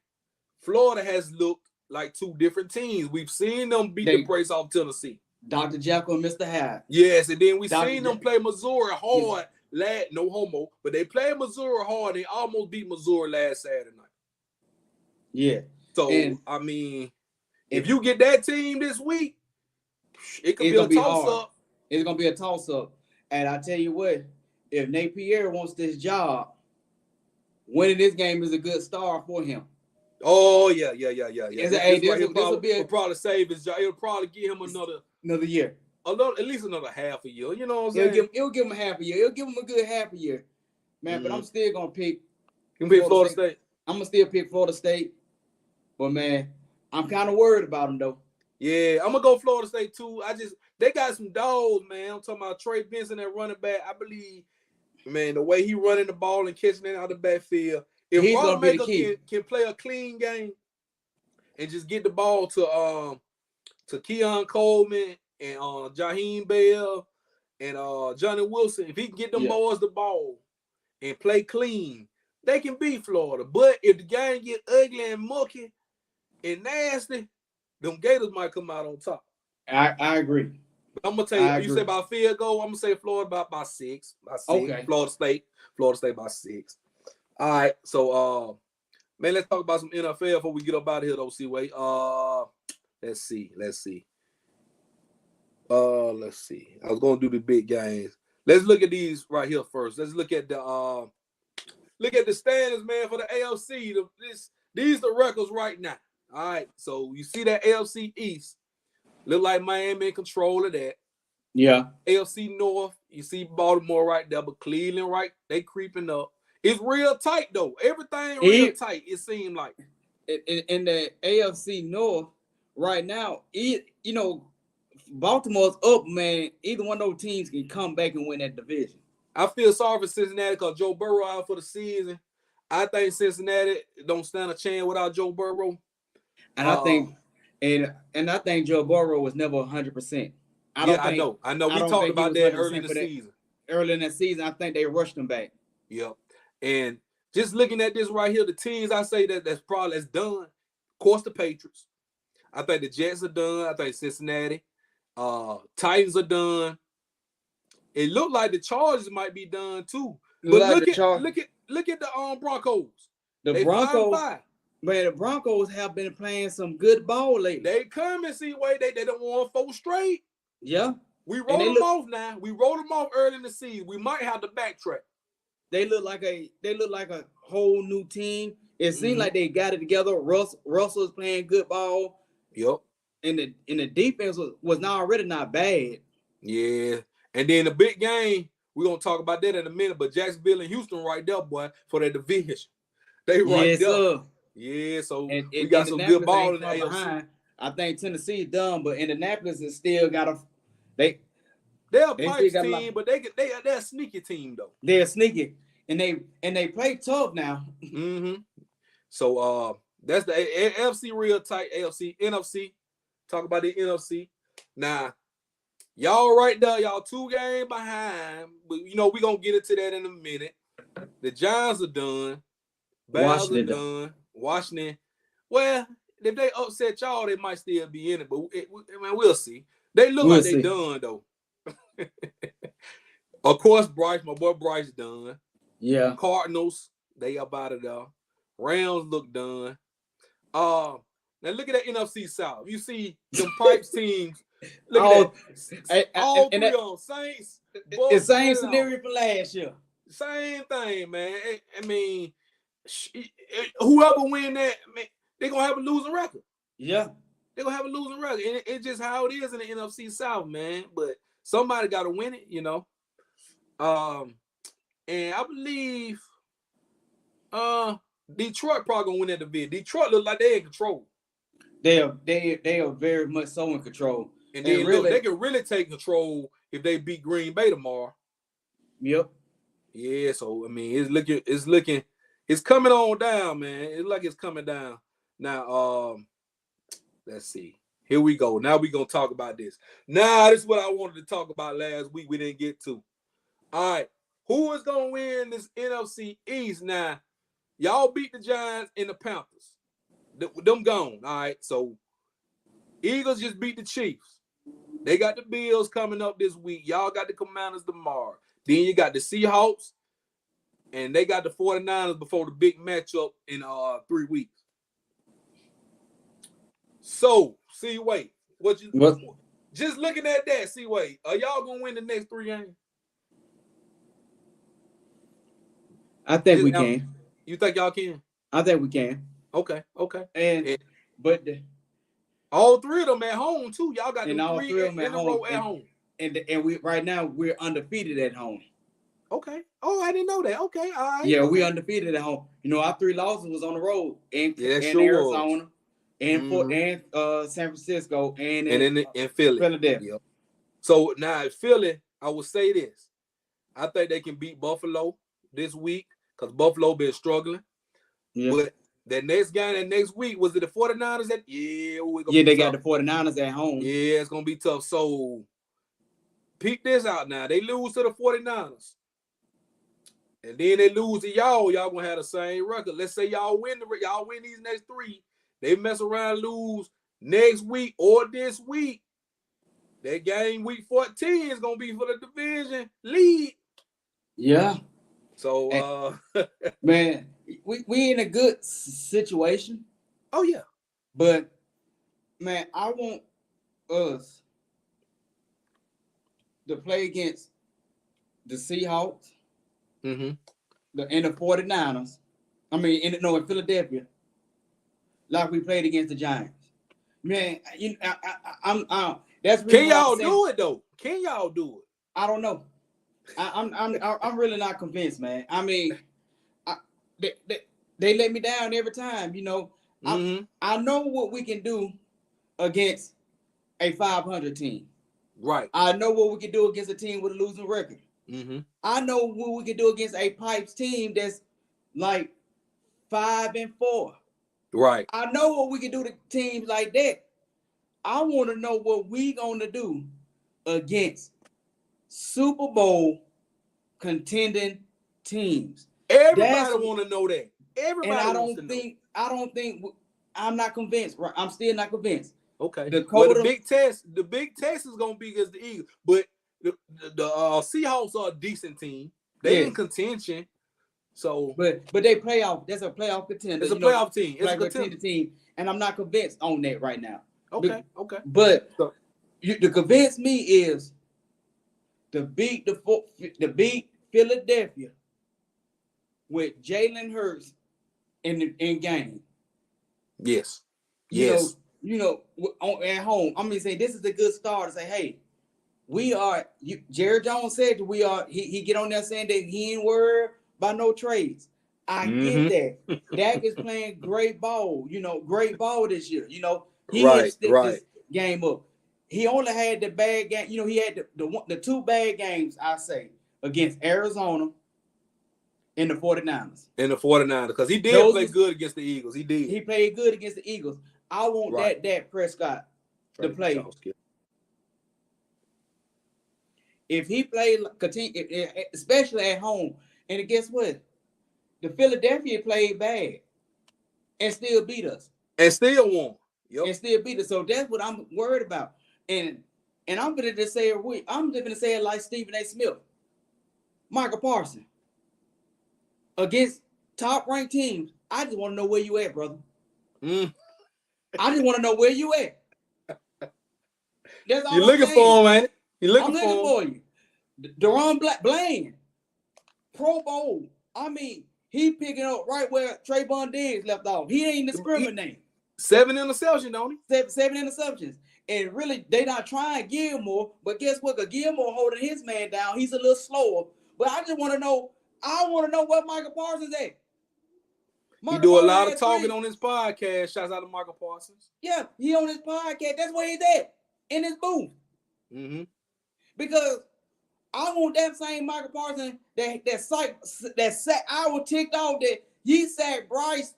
Florida has looked like 2 different teams. We've seen them beat the brace off Tennessee. Dr. Jekyll and Mr. Hyde. Yes, and then we've seen them play Missouri hard. No homo, but they played Missouri hard. They almost beat Missouri last Saturday night. Yeah. So, I mean, if you get that team this week, it could be a toss-up. It's going to be a toss-up. And I tell you what, if Nate Pierre wants this job, winning this game is a good start for him. Oh, yeah. He'll probably save his job. It'll probably give him another year. At least another half a year. You know what I'm saying? It'll give him half a year. It'll give him a good half a year. Man, but I'm still going to pick. You pick Florida State? I'm going to still pick Florida State. But, man, I'm kind of worried about him, though. Yeah, I'm going to go Florida State, too. They got some dogs, man. I'm talking about Trey Benson, that running back. I believe, man, the way he running the ball and catching it out of the backfield. If Rodemaker can play a clean game, and just get the ball to Keon Coleman and Jaheim Bell and Johnny Wilson, if he can get them boys the ball and play clean, they can beat Florida. But if the game get ugly and mucky and nasty, them Gators might come out on top. I agree. But I'm gonna tell you, you say about field goal, I'm gonna say Florida by 6. By 6. Okay. Florida State by 6. All right, so man, let's talk about some NFL before we get up out of here, though, C-Way. Let's see. Let's see. I was gonna do the big games. Let's look at these right here first. Let's look at the standings, man, for the AFC. These the records right now. All right, so you see that AFC East look like Miami in control of that. Yeah. AFC North, you see Baltimore right there, but Cleveland right, they creeping up. It's real tight though. Everything real tight. It seemed like in the AFC North right now. Baltimore's up, man. Either one of those teams can come back and win that division. I feel sorry for Cincinnati because Joe Burrow out for the season. I think Cincinnati don't stand a chance without Joe Burrow. And I think Joe Burrow was never 100%. I know. We talked about that early in the season. Early in the season, I think they rushed him back. Yep. And just looking at this right here, the teams I say that's done. Of course, the Patriots. I think the Jets are done. I think Cincinnati. Titans are done. It looked like the Chargers might be done too. But look at the Broncos. The Broncos, man, the Broncos have been playing some good ball lately. They come and see way they don't want 4 straight. Yeah. We rolled them off now. We rolled them off early in the season. We might have to backtrack. They look like a whole new team. It seemed like they got it together. Russell's playing good ball. Yep. And the defense was already not bad. Yeah. And then the big game, we're gonna talk about that in a minute. But Jacksonville and Houston right there, boy, for that division. They right there. Sir. Yeah, so we got some good ball in the AFC. Behind. I think Tennessee is done, but Indianapolis is still got they're a Pipes team, but they're a sneaky team though. They're sneaky, and they play tough now. Mm-hmm. So that's the AFC real tight. AFC, NFC. Talk about the NFC. Now, y'all right there, y'all 2 games behind. But we're gonna get into that in a minute. The Giants are done. Bears are done. Washington. Well, if they upset y'all, they might still be in it, but we'll see. They look like they done though. Of course, my boy Bryce done. Yeah. Cardinals, they up out of there. Rams look done. Now look at that NFC South. You see them Pipes teams. Look at that. All three of them. Saints. It's the same scenario for last year. Same thing, man. I mean, whoever win that, man, they're going to have a losing record. Yeah. They're going to have a losing record. And it's just how it is in the NFC South, man. But somebody got to win it, And I believe Detroit probably going to win that division. Detroit look like they're in control. They are very much so in control. And then they can really take control if they beat Green Bay tomorrow. Yep. Yeah, so I mean it's coming on down, man. It's like it's coming down. Now, let's see. Here we go. Now we're gonna talk about this. Now, this is what I wanted to talk about last week. We didn't get to. All right. Who is gonna win this NFC East now? Y'all beat the Giants and the Panthers. Them gone. All right. So Eagles just beat the Chiefs. They got the Bills coming up this week. Y'all got the Commanders tomorrow. Then you got the Seahawks, and they got the 49ers before the big matchup in 3 weeks. So, C-Way, just looking at that, C-Way, are y'all gonna win the next 3 games? I think we can. You think y'all can? I think we can. Okay. But all 3 of them at home too. Y'all got the 3 in a row at home. And we right now we're undefeated at home. Okay. Oh, I didn't know that. Okay. All right. Yeah, we undefeated at home. Our 3 losses was on the road in Arizona, and San Francisco, and in Philly. Philadelphia. Yep. So now Philly, I will say this. I think they can beat Buffalo this week because Buffalo been struggling. Yeah. But That next game, that next week, was it the 49ers? They got the 49ers at home. Yeah, it's going to be tough. So, peep this out now. They lose to the 49ers. And then they lose to y'all. Y'all going to have the same record. Let's say y'all win these next 3. They mess around, lose next week or this week. That game, week 14, is going to be for the division lead. Yeah. So, man, we in a good situation. Oh, yeah. But, man, I want us to play against the Seahawks and the 49ers. I mean, in Philadelphia, like we played against the Giants. Man, I'm that's really can y'all do it though? Can y'all do it? I don't know. I'm really not convinced, man. I mean, they let me down every time. You know, I know what we can do against a 500 team. Right. I know what we can do against a team with a losing record. I know what we can do against a Pipes team that's like 5-4. Right. I know what we can do to teams like that. I want to know what we gonna do against Super Bowl contending teams. Everybody want to know that. Everybody. And I don't think I'm not convinced. Right? I'm still not convinced. Okay. The big test is gonna be against the Eagles, but the Seahawks are a decent team. They in contention. So, but they playoff. That's a playoff contender. It's a playoff team. It's a contender team, and I'm not convinced on that right now. Okay. But to convince me is to beat Philadelphia with Jalen Hurts in game. Yes. You know, at home. I'm gonna say this is a good start to say, hey, we are. Jerry Jones said we are. He get on there saying that he ain't worried by no trades. I get that. Dak is playing great ball. You know, great ball this year. You know, he had stepped this game up. He only had the bad game. You know, he had the 2 bad games, I say, against Arizona and the 49ers. Because he did play good against the Eagles. He did. He played good against the Eagles. I want that Dak Prescott to play. If he played, continue, especially at home, and guess what? The Philadelphia played bad and still beat us. And still won. Yep. And still beat us. So that's what I'm worried about. And I'm going to just say it like Stephen A. Smith. Michael Parsons. Against top-ranked teams, I just want to know where you at, brother. I just want to know where you at. That's all You're looking for him, man. I'm looking for you. Deron Bland, Pro Bowl. I mean, he picking up right where Trayvon Diggs left off. He ain't discriminating. 7 interceptions, don't he? 7 interceptions. And really, they not trying Gilmore, but guess what? Gilmore holding his man down. He's a little slower. But I just want to know. I want to know where Michael Parsons at. He do a lot of talking on his podcast. Shouts out to Michael Parsons. Yeah, he on his podcast. That's where he's at, in his booth. Because I want that same Michael Parsons that I was ticked off that he sacked Bryce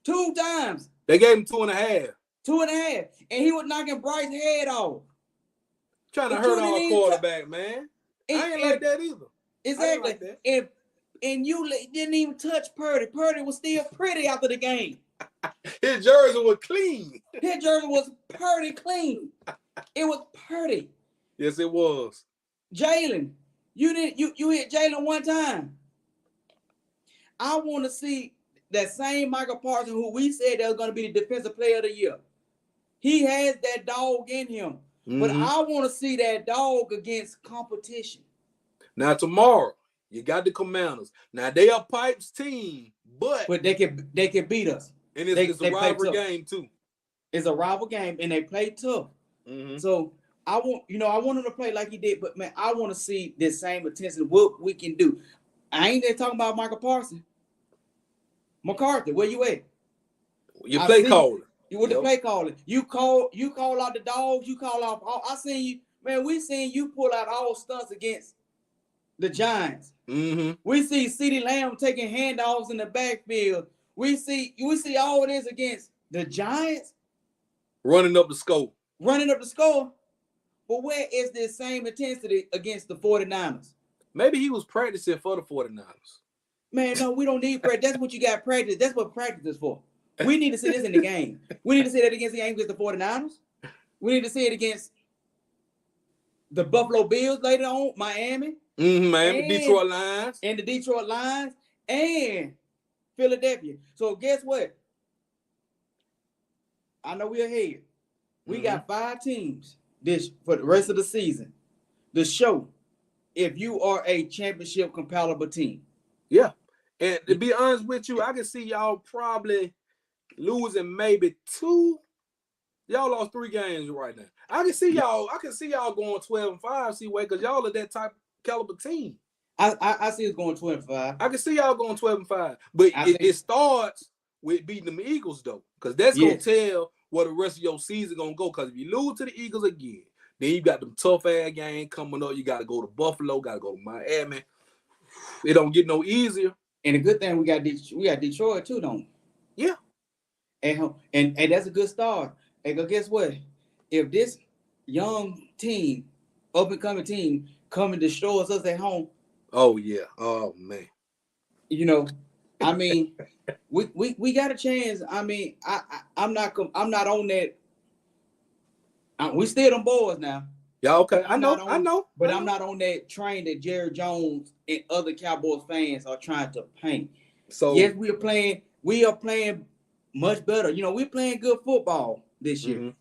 2 times. They gave him 2.5. 2.5, and he was knocking Bryce's head off. Trying to hurt our quarterback, man. I ain't like that either. Exactly. Like that. And you didn't even touch Purdy. Purdy was still pretty after the game. His jersey was clean. His jersey was Purdy clean. It was Purdy. Yes, it was. Jalen, you hit Jalen 1 time. I want to see that same Michael Parsons who we said that was going to be the defensive player of the year. He has that dog in him. But I want to see that dog against competition. Now tomorrow, you got the Commanders. Now they are Pipes team, but they can beat us. And it's a rivalry game too. It's a rival game, and they play tough. So I want him to play like he did, but man, I want to see this same intensity. What we can do. I ain't there talking about Michael Parsons. McCarthy, where you at? You play caller. You with the play calling. You call out the dogs. You call off. I seen you, man. We seen you pull out all stunts against the Giants. We see CeeDee Lamb taking handoffs in the backfield we see all of this against the Giants. Running up the score. But where is this same intensity against the 49ers? Maybe he was practicing for the 49ers. Man, no, we don't need practice. That's what you got practice. That's what practice is for. We need to see this in the game. We need to see that against the Yankees, the 49ers. We need to see it against the Buffalo Bills later on, Miami. Miami, Detroit Lions. And the Detroit Lions and Philadelphia. So guess what? I know we're ahead. We got 5 teams this for the rest of the season to show if you are a championship compatible team. Yeah. And to be honest with you, I can see y'all probably losing maybe 2. Y'all lost 3 games right now. I can see y'all going 12-5, see-way, because y'all are that type of caliber team. I see us going 12-5. I can see y'all going 12-5. But it starts with beating them Eagles, though. Because that's going to tell where the rest of your season going to go. Because if you lose to the Eagles again, then you got them tough-ass games coming up. You got to go to Buffalo, got to go to Miami. It don't get no easier. And the good thing, we got Detroit, too, don't we? Yeah. And that's a good start. And guess what? If this young team, up-and-coming team, come and destroys us at home. Oh, yeah. Oh, man. You know, I mean, we got a chance. I mean, I'm not on that. We still them boys now. Yeah, okay. I know. But I'm not on that train that Jerry Jones and other Cowboys fans are trying to paint. So yes, we are playing much better. You know, we're playing good football this year.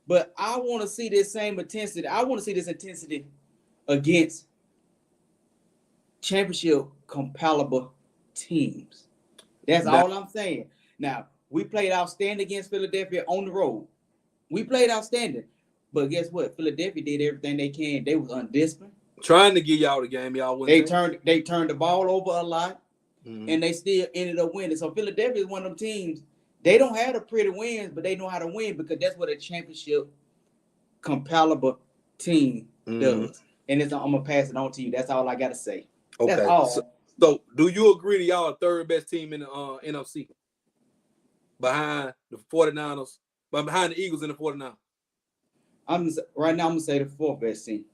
But I want to see this same intensity. I want to see this intensity against championship compatible teams. That's all I'm saying. Now, we played outstanding against Philadelphia on the road. We played outstanding. But guess what? Philadelphia did everything they can. They was undisciplined. Trying to get y'all the game, y'all win. They turned the ball over a lot, and they still ended up winning. So Philadelphia is one of them teams. They don't have the pretty wins, but they know how to win because that's what a championship compatible team does. And I'm gonna pass it on to you. That's all I gotta say. Okay. That's all. So do you agree that y'all are third best team in the NFC? Behind the 49ers, but behind the Eagles and the 49ers? Right now I'm gonna say the 4th best team.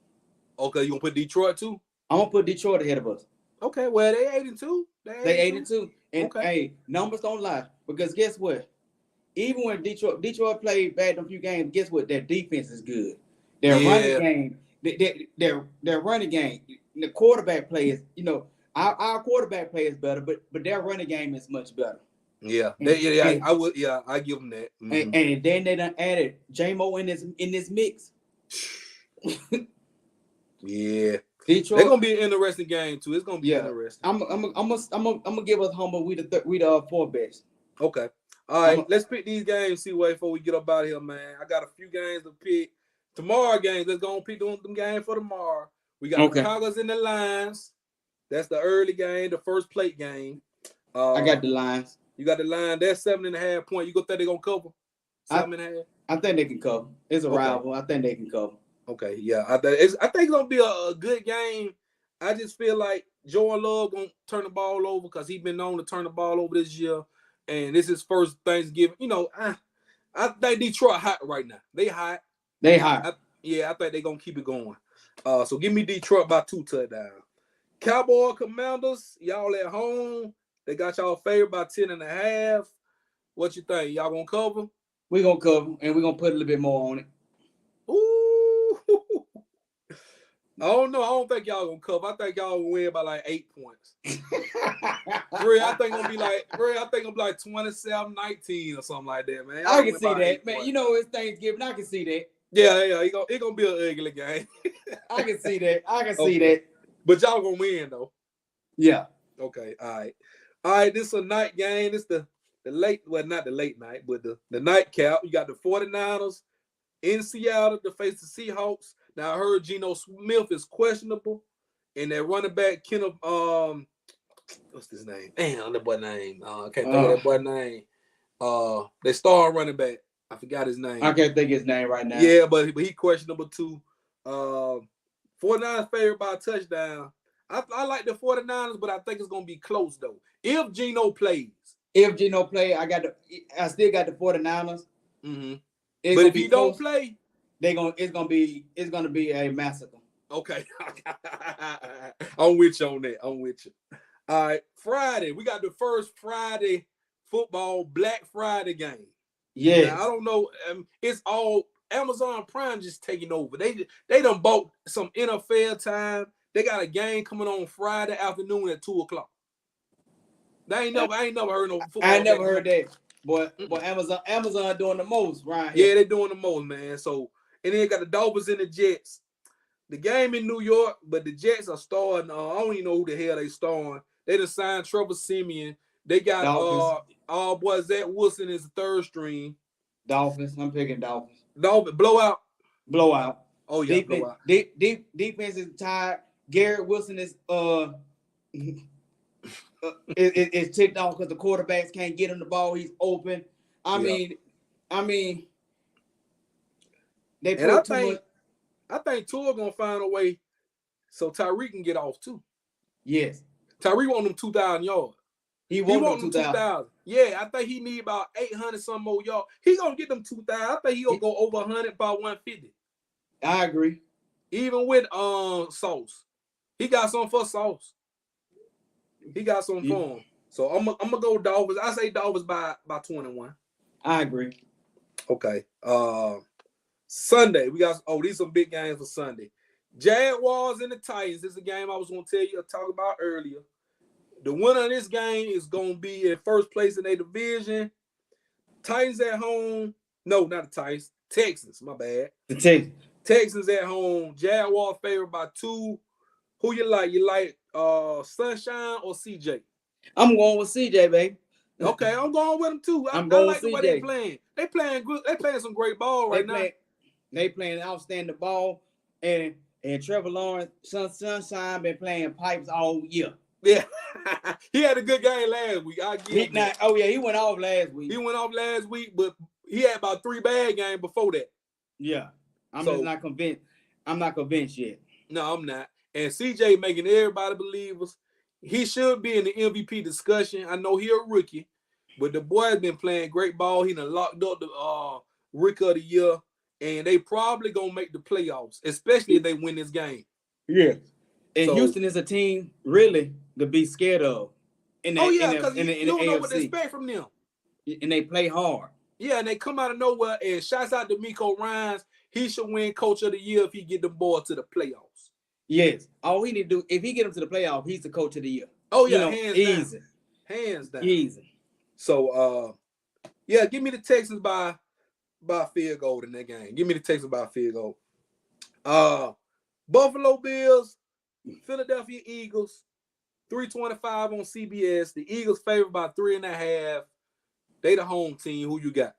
Okay, you gonna put Detroit too? I'm gonna put Detroit ahead of us. Okay, well they 8-2. They 8-2. And hey, numbers don't lie. Because guess what? Even when Detroit played bad in a few games, guess what? Their defense is good. Their running game, their running game, the quarterback play is, you know, our quarterback play is better, but their running game is much better. Yeah, I give them that. And then they done added J-Mo in this mix. Yeah, Detroit. They're gonna be an interesting game too. It's gonna be interesting. I'm gonna give us humble. We the 4th best. Okay. All right. Let's pick these games. See way before we get up out of here, man. I got a few games to pick. Tomorrow games. Let's go and pick them games for tomorrow. We got the Cougars and the Lions. That's the early game, the first plate game. I got the Lions. You got the line. That's 7.5 points. You think they're gonna cover? 7.5. I think they can cover. It's a rival. I think they can cover. Okay, yeah. I think it's gonna be a good game. I just feel like Jordan Love gonna turn the ball over because he's been known to turn the ball over this year, and this is his first Thanksgiving. You know, I think Detroit hot right now. They hot. I think they're gonna keep it going. So give me Detroit by 2 touchdowns. Cowboy Commanders, y'all at home. They got y'all favored by 10.5. What you think? Y'all gonna cover? We're gonna cover, and we're gonna put a little bit more on it. Ooh. I don't know. I don't think y'all gonna cover. I think y'all gonna win by like 8 points. I think gonna be like 27-19 or something like that, man. I can see that, man. You know it's Thanksgiving. I can see that. Yeah. It's gonna be an ugly game. I can see that. See that. But y'all gonna win though. Yeah. Okay. All right. This is a night game. This the late, well, not the late night, but the nightcap. You got the 49ers in Seattle to face the Seahawks. Now I heard Geno Smith is questionable, and that running back Kenneth, what's his name? Damn, that boy name. I can't think of that boy name. They star running back. I forgot his name. I can't think his name right now. Yeah, but he questionable too. 49ers favored by a touchdown. I like the 49ers, but I think it's gonna be close though. If Geno plays, If Geno play, I still got the 49ers. Mm-hmm. But if he don't play, it's gonna be a massacre. Okay. I'm with you on that. I'm with you. All right. Friday. We got the first Friday football Black Friday game. Yeah. I don't know. It's all Amazon Prime just taking over. They done bought some NFL time. They got a game coming on Friday afternoon at 2:00. I ain't never heard no football. I ain't never heard that. But Amazon doing the most right here. Yeah, they doing the most, man. So, and then got the Dolphins and the Jets. The game in New York, but the Jets are starting. I don't even know who the hell they starting. They just signed Trevor Siemian. They got Zach Wilson is the third string. Dolphins. I'm picking Dolphins. Blowout. Oh yeah, blowout. Defense is tired. Garrett Wilson is it's ticked off because the quarterbacks can't get him the ball. He's open. I mean, they put too much. I think Tua gonna find a way so Tyreek can get off too. Yes, Tyreek want them 2,000 yards. He want them 2,000. Yeah, I think he need about 800 some more yards. He gonna get them 2,000. I think he gonna go over 100 by 150. I agree. Even with Sauce, he got some for Sauce. He got some for him. So I'm gonna go Dolphins. I say Dolphins by 21. I agree. Okay. Sunday, we got these some big games for Sunday. Jaguars and the Titans. This is a game I was gonna talk about earlier. The winner of this game is gonna be in first place in their division. Titans at home. No, not the Titans. Texans, my bad. The Texans at home. Jaguar favored by 2. Who you like? You like Sunshine or CJ? I'm going with CJ, baby. Okay, I'm going with them too. I like the way they playing. They playing good. They playing some great ball right now. They playing outstanding ball, and Trevor Lawrence, Sunshine been playing pipes all year. Yeah, he had a good game last week. I get it. He went off last week. He went off last week, but he had about 3 bad games before that. Yeah, I'm just not convinced. I'm not convinced yet. No, I'm not. And CJ making everybody believers. He should be in the MVP discussion. I know he a rookie, but the boy has been playing great ball. He done locked up the rookie of the year, and they probably gonna make the playoffs, especially if they win this game. Yeah. And Houston is a team really to be scared of. Because you don't know what to expect from them. And they play hard. Yeah, and they come out of nowhere. And shouts out to Miko Ryans. He should win Coach of the Year if he get the boy to the playoffs. Yes. All he need to do, if he get him to the playoffs, he's the Coach of the Year. Oh, yeah, hands down. Easy. So, give me the Texans by field goal in that game. Give me the Texans by field goal. Buffalo Bills, Philadelphia Eagles, 325 on CBS. The Eagles favored by 3.5. They the home team. Who you got?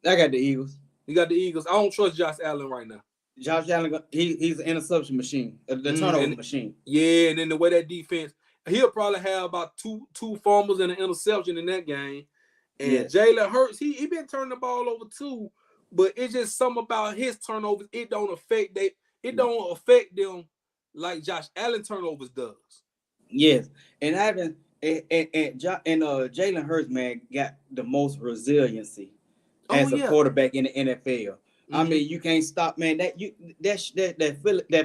I got the Eagles. You got the Eagles. I don't trust Josh Allen right now. Josh Allen, he's an interception machine, the turnover machine. Yeah, and then the way that defense, he'll probably have about two fumbles and an interception in that game. And Jalen Hurts, he been turning the ball over too, but it's just something about his turnovers. It don't affect them like Josh Allen turnovers does. Yes, and Jalen Hurts, man, got the most resiliency as a quarterback in the NFL. I mean, you can't stop, man. That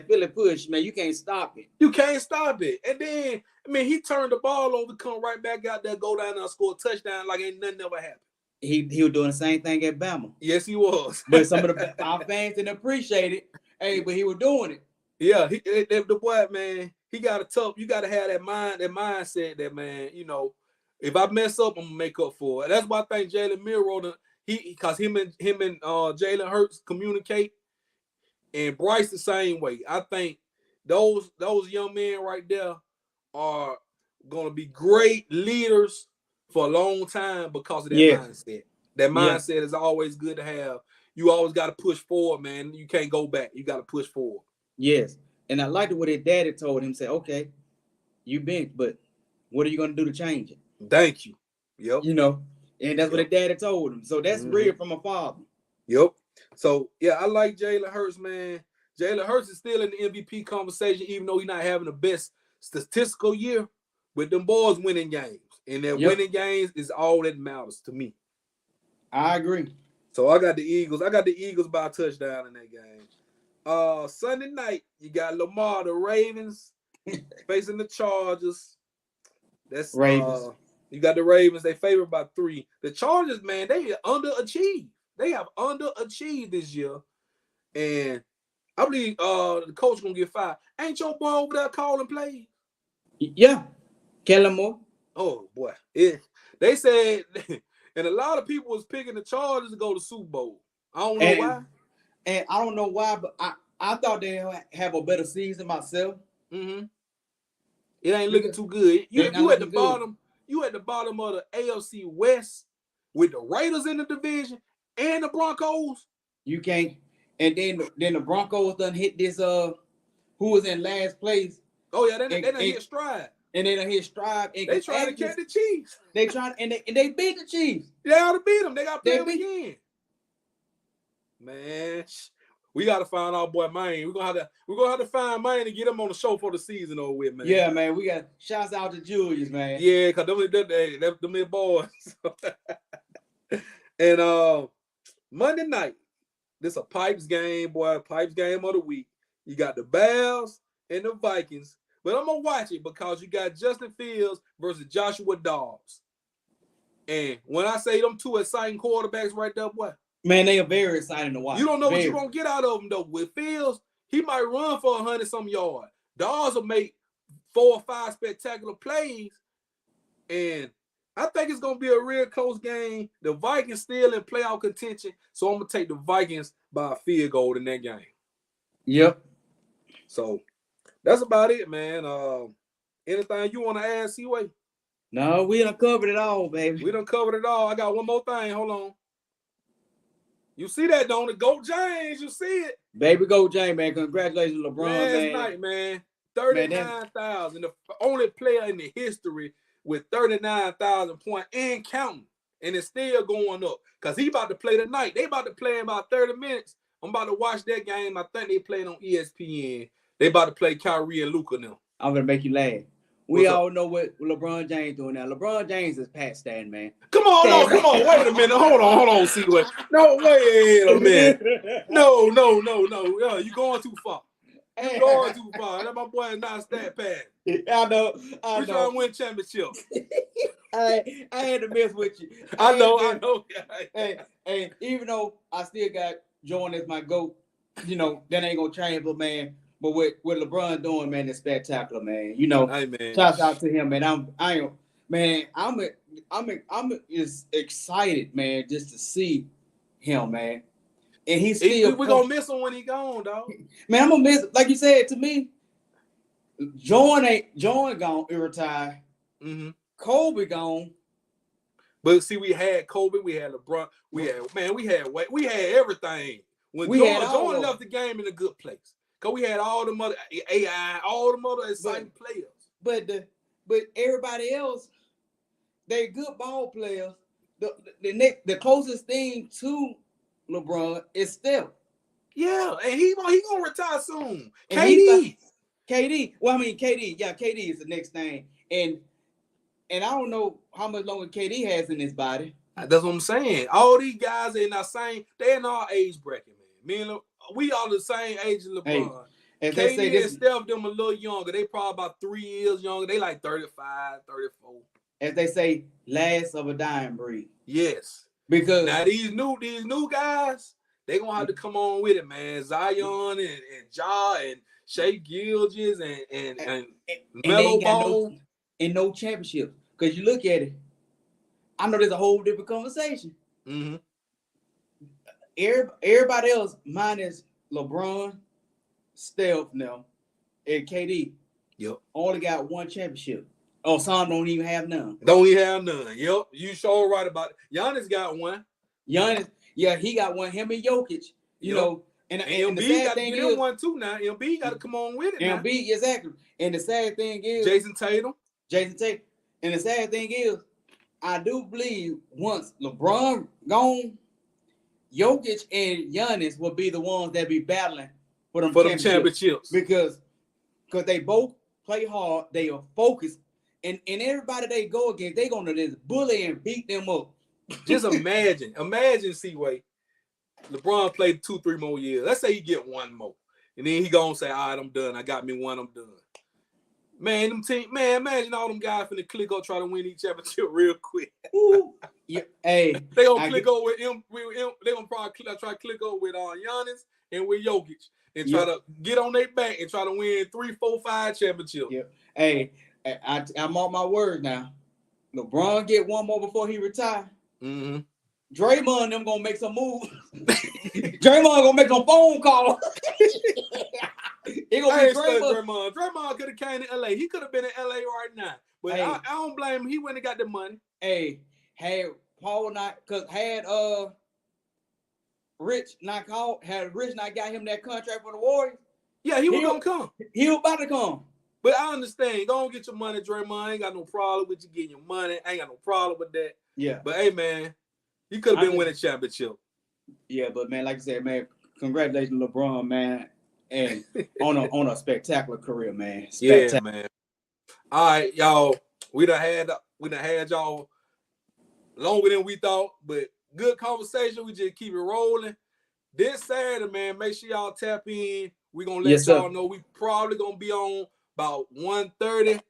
Philly push, man. You can't stop it. You can't stop it. And then, I mean, he turned the ball over, come right back out there, go down there, score a touchdown like ain't nothing ever happened. He was doing the same thing at Bama. Yes, he was. But some of our fans didn't appreciate it. Hey, but he was doing it. Yeah, the boy, man, he got a tough. You got to have that mindset that, man, you know, if I mess up, I'm gonna make up for it. That's why I think Jalen Milroe, because him and Jalen Hurts communicate, and Bryce the same way. I think those young men right there are gonna be great leaders for a long time because of that mindset. That mindset is always good to have. You always got to push forward, man. You can't go back. You got to push forward. Yes, and I liked what his daddy told him. Say, okay, you benched, but what are you gonna do to change it? Thank you. Yep. You know. And that's what his daddy told him. So that's real from a father. Yep. So, I like Jalen Hurts, man. Jalen Hurts is still in the MVP conversation, even though he's not having the best statistical year. But them boys winning games. And that winning games is all that matters to me. I agree. So I got the Eagles. I got the Eagles by a touchdown in that game. Sunday night, you got Lamar, the Ravens, facing the Chargers. That's Ravens. You got the Ravens. They favored by 3. The Chargers, man, they underachieved. They have underachieved this year. And I believe the coach gonna get fired. Ain't your boy over there calling plays? Yeah. Kellen Moore. Oh boy. They said, and a lot of people was picking the Chargers to go to Super Bowl. I don't know why. And I don't know why, but I thought they have a better season myself. Mm-hmm. It ain't looking too good. You at the bottom. You at the bottom of the AFC West with the Raiders in the division and the Broncos. You can't. And then the Broncos done hit this who was in last place. Oh yeah, they done hit stride. And they done hit stride. And they trying to catch the Chiefs. They trying and they beat the Chiefs. They ought to beat them. They got to play them again. Man, we got to find our boy Maine. We're gonna have to find Maine and get him on the show for the season over with, man. Yeah, man. We got shouts out to Julius, man. Yeah, cause them boys. And Monday night, this a Pipes game, boy. Pipes game of the week. You got the Bears and the Vikings, but I'm gonna watch it because you got Justin Fields versus Joshua Dobbs. And when I say them two exciting quarterbacks right there, boy. Man, they are very exciting to watch. You don't know what you're going to get out of them, though. With Fields, he might run for 100-some yards. Dobbs will make 4 or 5 spectacular plays. And I think it's going to be a real close game. The Vikings still in playoff contention, so I'm going to take the Vikings by a field goal in that game. Yep. So that's about it, man. Anything you want to add, C-Way? No, we done covered it all, baby. We done covered it all. I got one more thing. Hold on. You see that, don't it? Go James, you see it. Baby, go James, man. Congratulations, LeBron, Last night, man. 39,000. The only player in the history with 39,000 points and counting. And it's still going up. Because he about to play tonight. They about to play in about 30 minutes. I'm about to watch that game. I think they playing on ESPN. They about to play Kyrie and Luka now. I'm going to make you laugh. We all know what LeBron James doing now. LeBron James is Pat Stan, man. Come on. Wait a minute. Hold on, C-Way. No, wait a minute. No. You going too far. You going too far. That my boy is not stat pad. I know. We trying to win championship. I had to mess with you. I know. Hey, even though I still got Jordan as my GOAT, that ain't gonna change, but man. But what LeBron doing, man, is spectacular, man. Hey, man. Shout out to him, man. I'm just excited, man, just to see him, man. And he's still. We're gonna miss him when he gone, dog. Man, I'm gonna miss. Like you said to me, Jordan gone, retire. Mm-hmm. Kobe gone. But see, we had Kobe, we had LeBron, we had everything. When Jordan left the game in a good place. Because we had all the other AI, all the other exciting players. But everybody else, they're good ball players. The closest thing to LeBron is Steph. Yeah, and he gonna retire soon. KD. Well, I mean KD. Yeah, KD is the next thing. And I don't know how much longer KD has in his body. That's what I'm saying. All these guys are in our they're in our age bracket, man. Me and we are the same age as LeBron. Hey, KD and Steph, them a little younger. They probably about 3 years younger. They like 35, 34. As they say, last of a dying breed. Yes. Because now these new guys, they gonna have to come on with it, man. Zion and Ja and Shea Gilgeous and Melo Ball. And no championship. Because you look at it, I know there's a whole different conversation. Mm-hmm. Everybody else, minus LeBron, Steph now, and KD, only got one championship. Oh, some don't even have none. Yep, you sure right about it. Giannis got one. He got one. Him and Jokic, you know. And Embiid got to get him one too now. Embiid got to come on with it now. Embiid, exactly. And the sad thing is, Jason Tatum. And the sad thing is, I do believe once LeBron gone, Jokic and Giannis will be the ones that be battling for them championships. Because they both play hard. They are focused. and everybody they go against, they gonna just bully and beat them up. Just imagine, Seaway. LeBron played 2-3 more years. Let's say he get one more, and then he gonna say, "All right, I'm done. I got me one. I'm done." Man, imagine all them guys finna click up, try to win each championship real quick. Yeah, hey, they gonna click up with him. They gonna probably try to click up with Giannis and with Jokic and try to get on their back and try to win 3, 4, 5 championships. Yep. Hey, I'm on my word now. LeBron get one more before he retire. Mm-hmm. Draymond and them gonna make some moves. Draymond gonna make some phone calls. Draymond. Draymond could have came to LA. He could have been in LA right now. But hey, I don't blame him. He went and got the money. Hey, had Paul not, cause had Rich not got him that contract for the Warriors. Yeah, he was gonna come. He was about to come. But I understand. Go on get your money, Draymond. I ain't got no problem with you getting your money. I ain't got no problem with that. Yeah. But hey, man, you could have been winning championship. Yeah, but man, like I said, man, congratulations, LeBron, man, and on a spectacular career, man. Yeah, man. All right, y'all. We done had y'all longer than we thought, but good conversation. We just keep it rolling. This Saturday, man, make sure y'all tap in. We're gonna let y'all know we probably gonna be on about 1:30.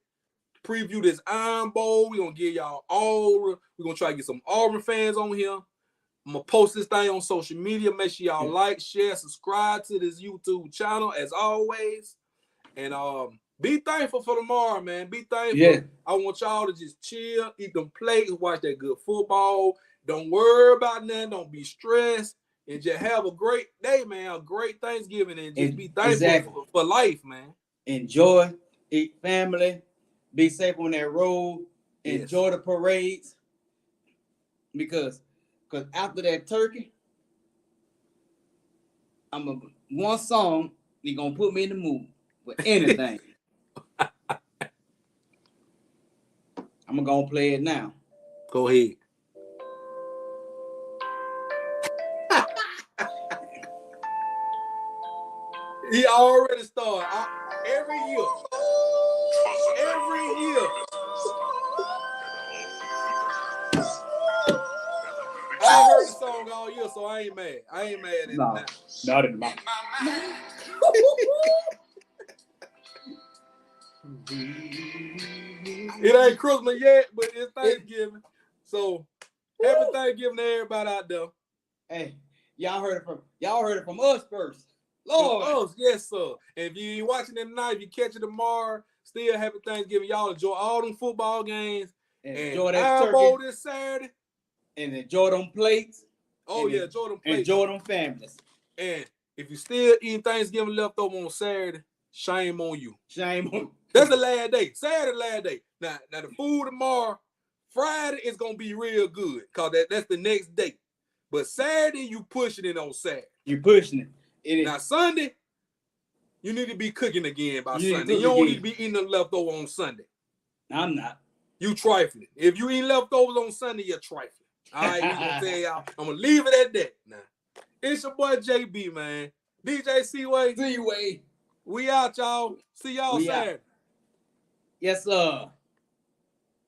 Preview this Iron Bowl. We're gonna give y'all all. We're gonna try to get some Auburn fans on here. I'm gonna post this thing on social media. Make sure y'all like, share, subscribe to this YouTube channel as always. And be thankful for tomorrow, man. Be thankful. Yeah. I want y'all to just chill, eat them plates, watch that good football. Don't worry about nothing. Don't be stressed. And just have a great day, man. A great Thanksgiving. And just be thankful for life, man. Enjoy, eat family, be safe on that road, enjoy the parades. Because after that turkey, one song, you're gonna put me in the mood with anything. I'm gonna play it now. Go ahead. He already started every year. I heard the song all year, so I ain't mad. I ain't mad at it now. Not in my It ain't Christmas yet, but it's Thanksgiving. So happy Thanksgiving to everybody out there. Hey, y'all heard it from us first. Lord. From us, yes, sir. And if you ain't watching it tonight, if you catch it tomorrow, still happy Thanksgiving. Y'all enjoy all them football games. And enjoy that Iron Bowl this Saturday. And enjoy them plates. Oh, yeah, enjoy them plates. Enjoy them families. And if you still eating Thanksgiving leftover on Saturday, shame on you. Shame on you. That's the last day. Saturday, last day. Now the food tomorrow, Friday is going to be real good because that's the next day. But Saturday, you pushing it on Saturday. You pushing it. Now, Sunday, you need to be cooking again by Sunday. You don't need to be eating the leftover on Sunday. I'm not. You trifling. If you eat leftovers on Sunday, you're trifling. All right, we gonna tell y'all. I'm gonna leave it at that. Now, it's your boy JB, man. DJ Seaway. Seaway. We out, y'all. See y'all Saturday. Yes, sir.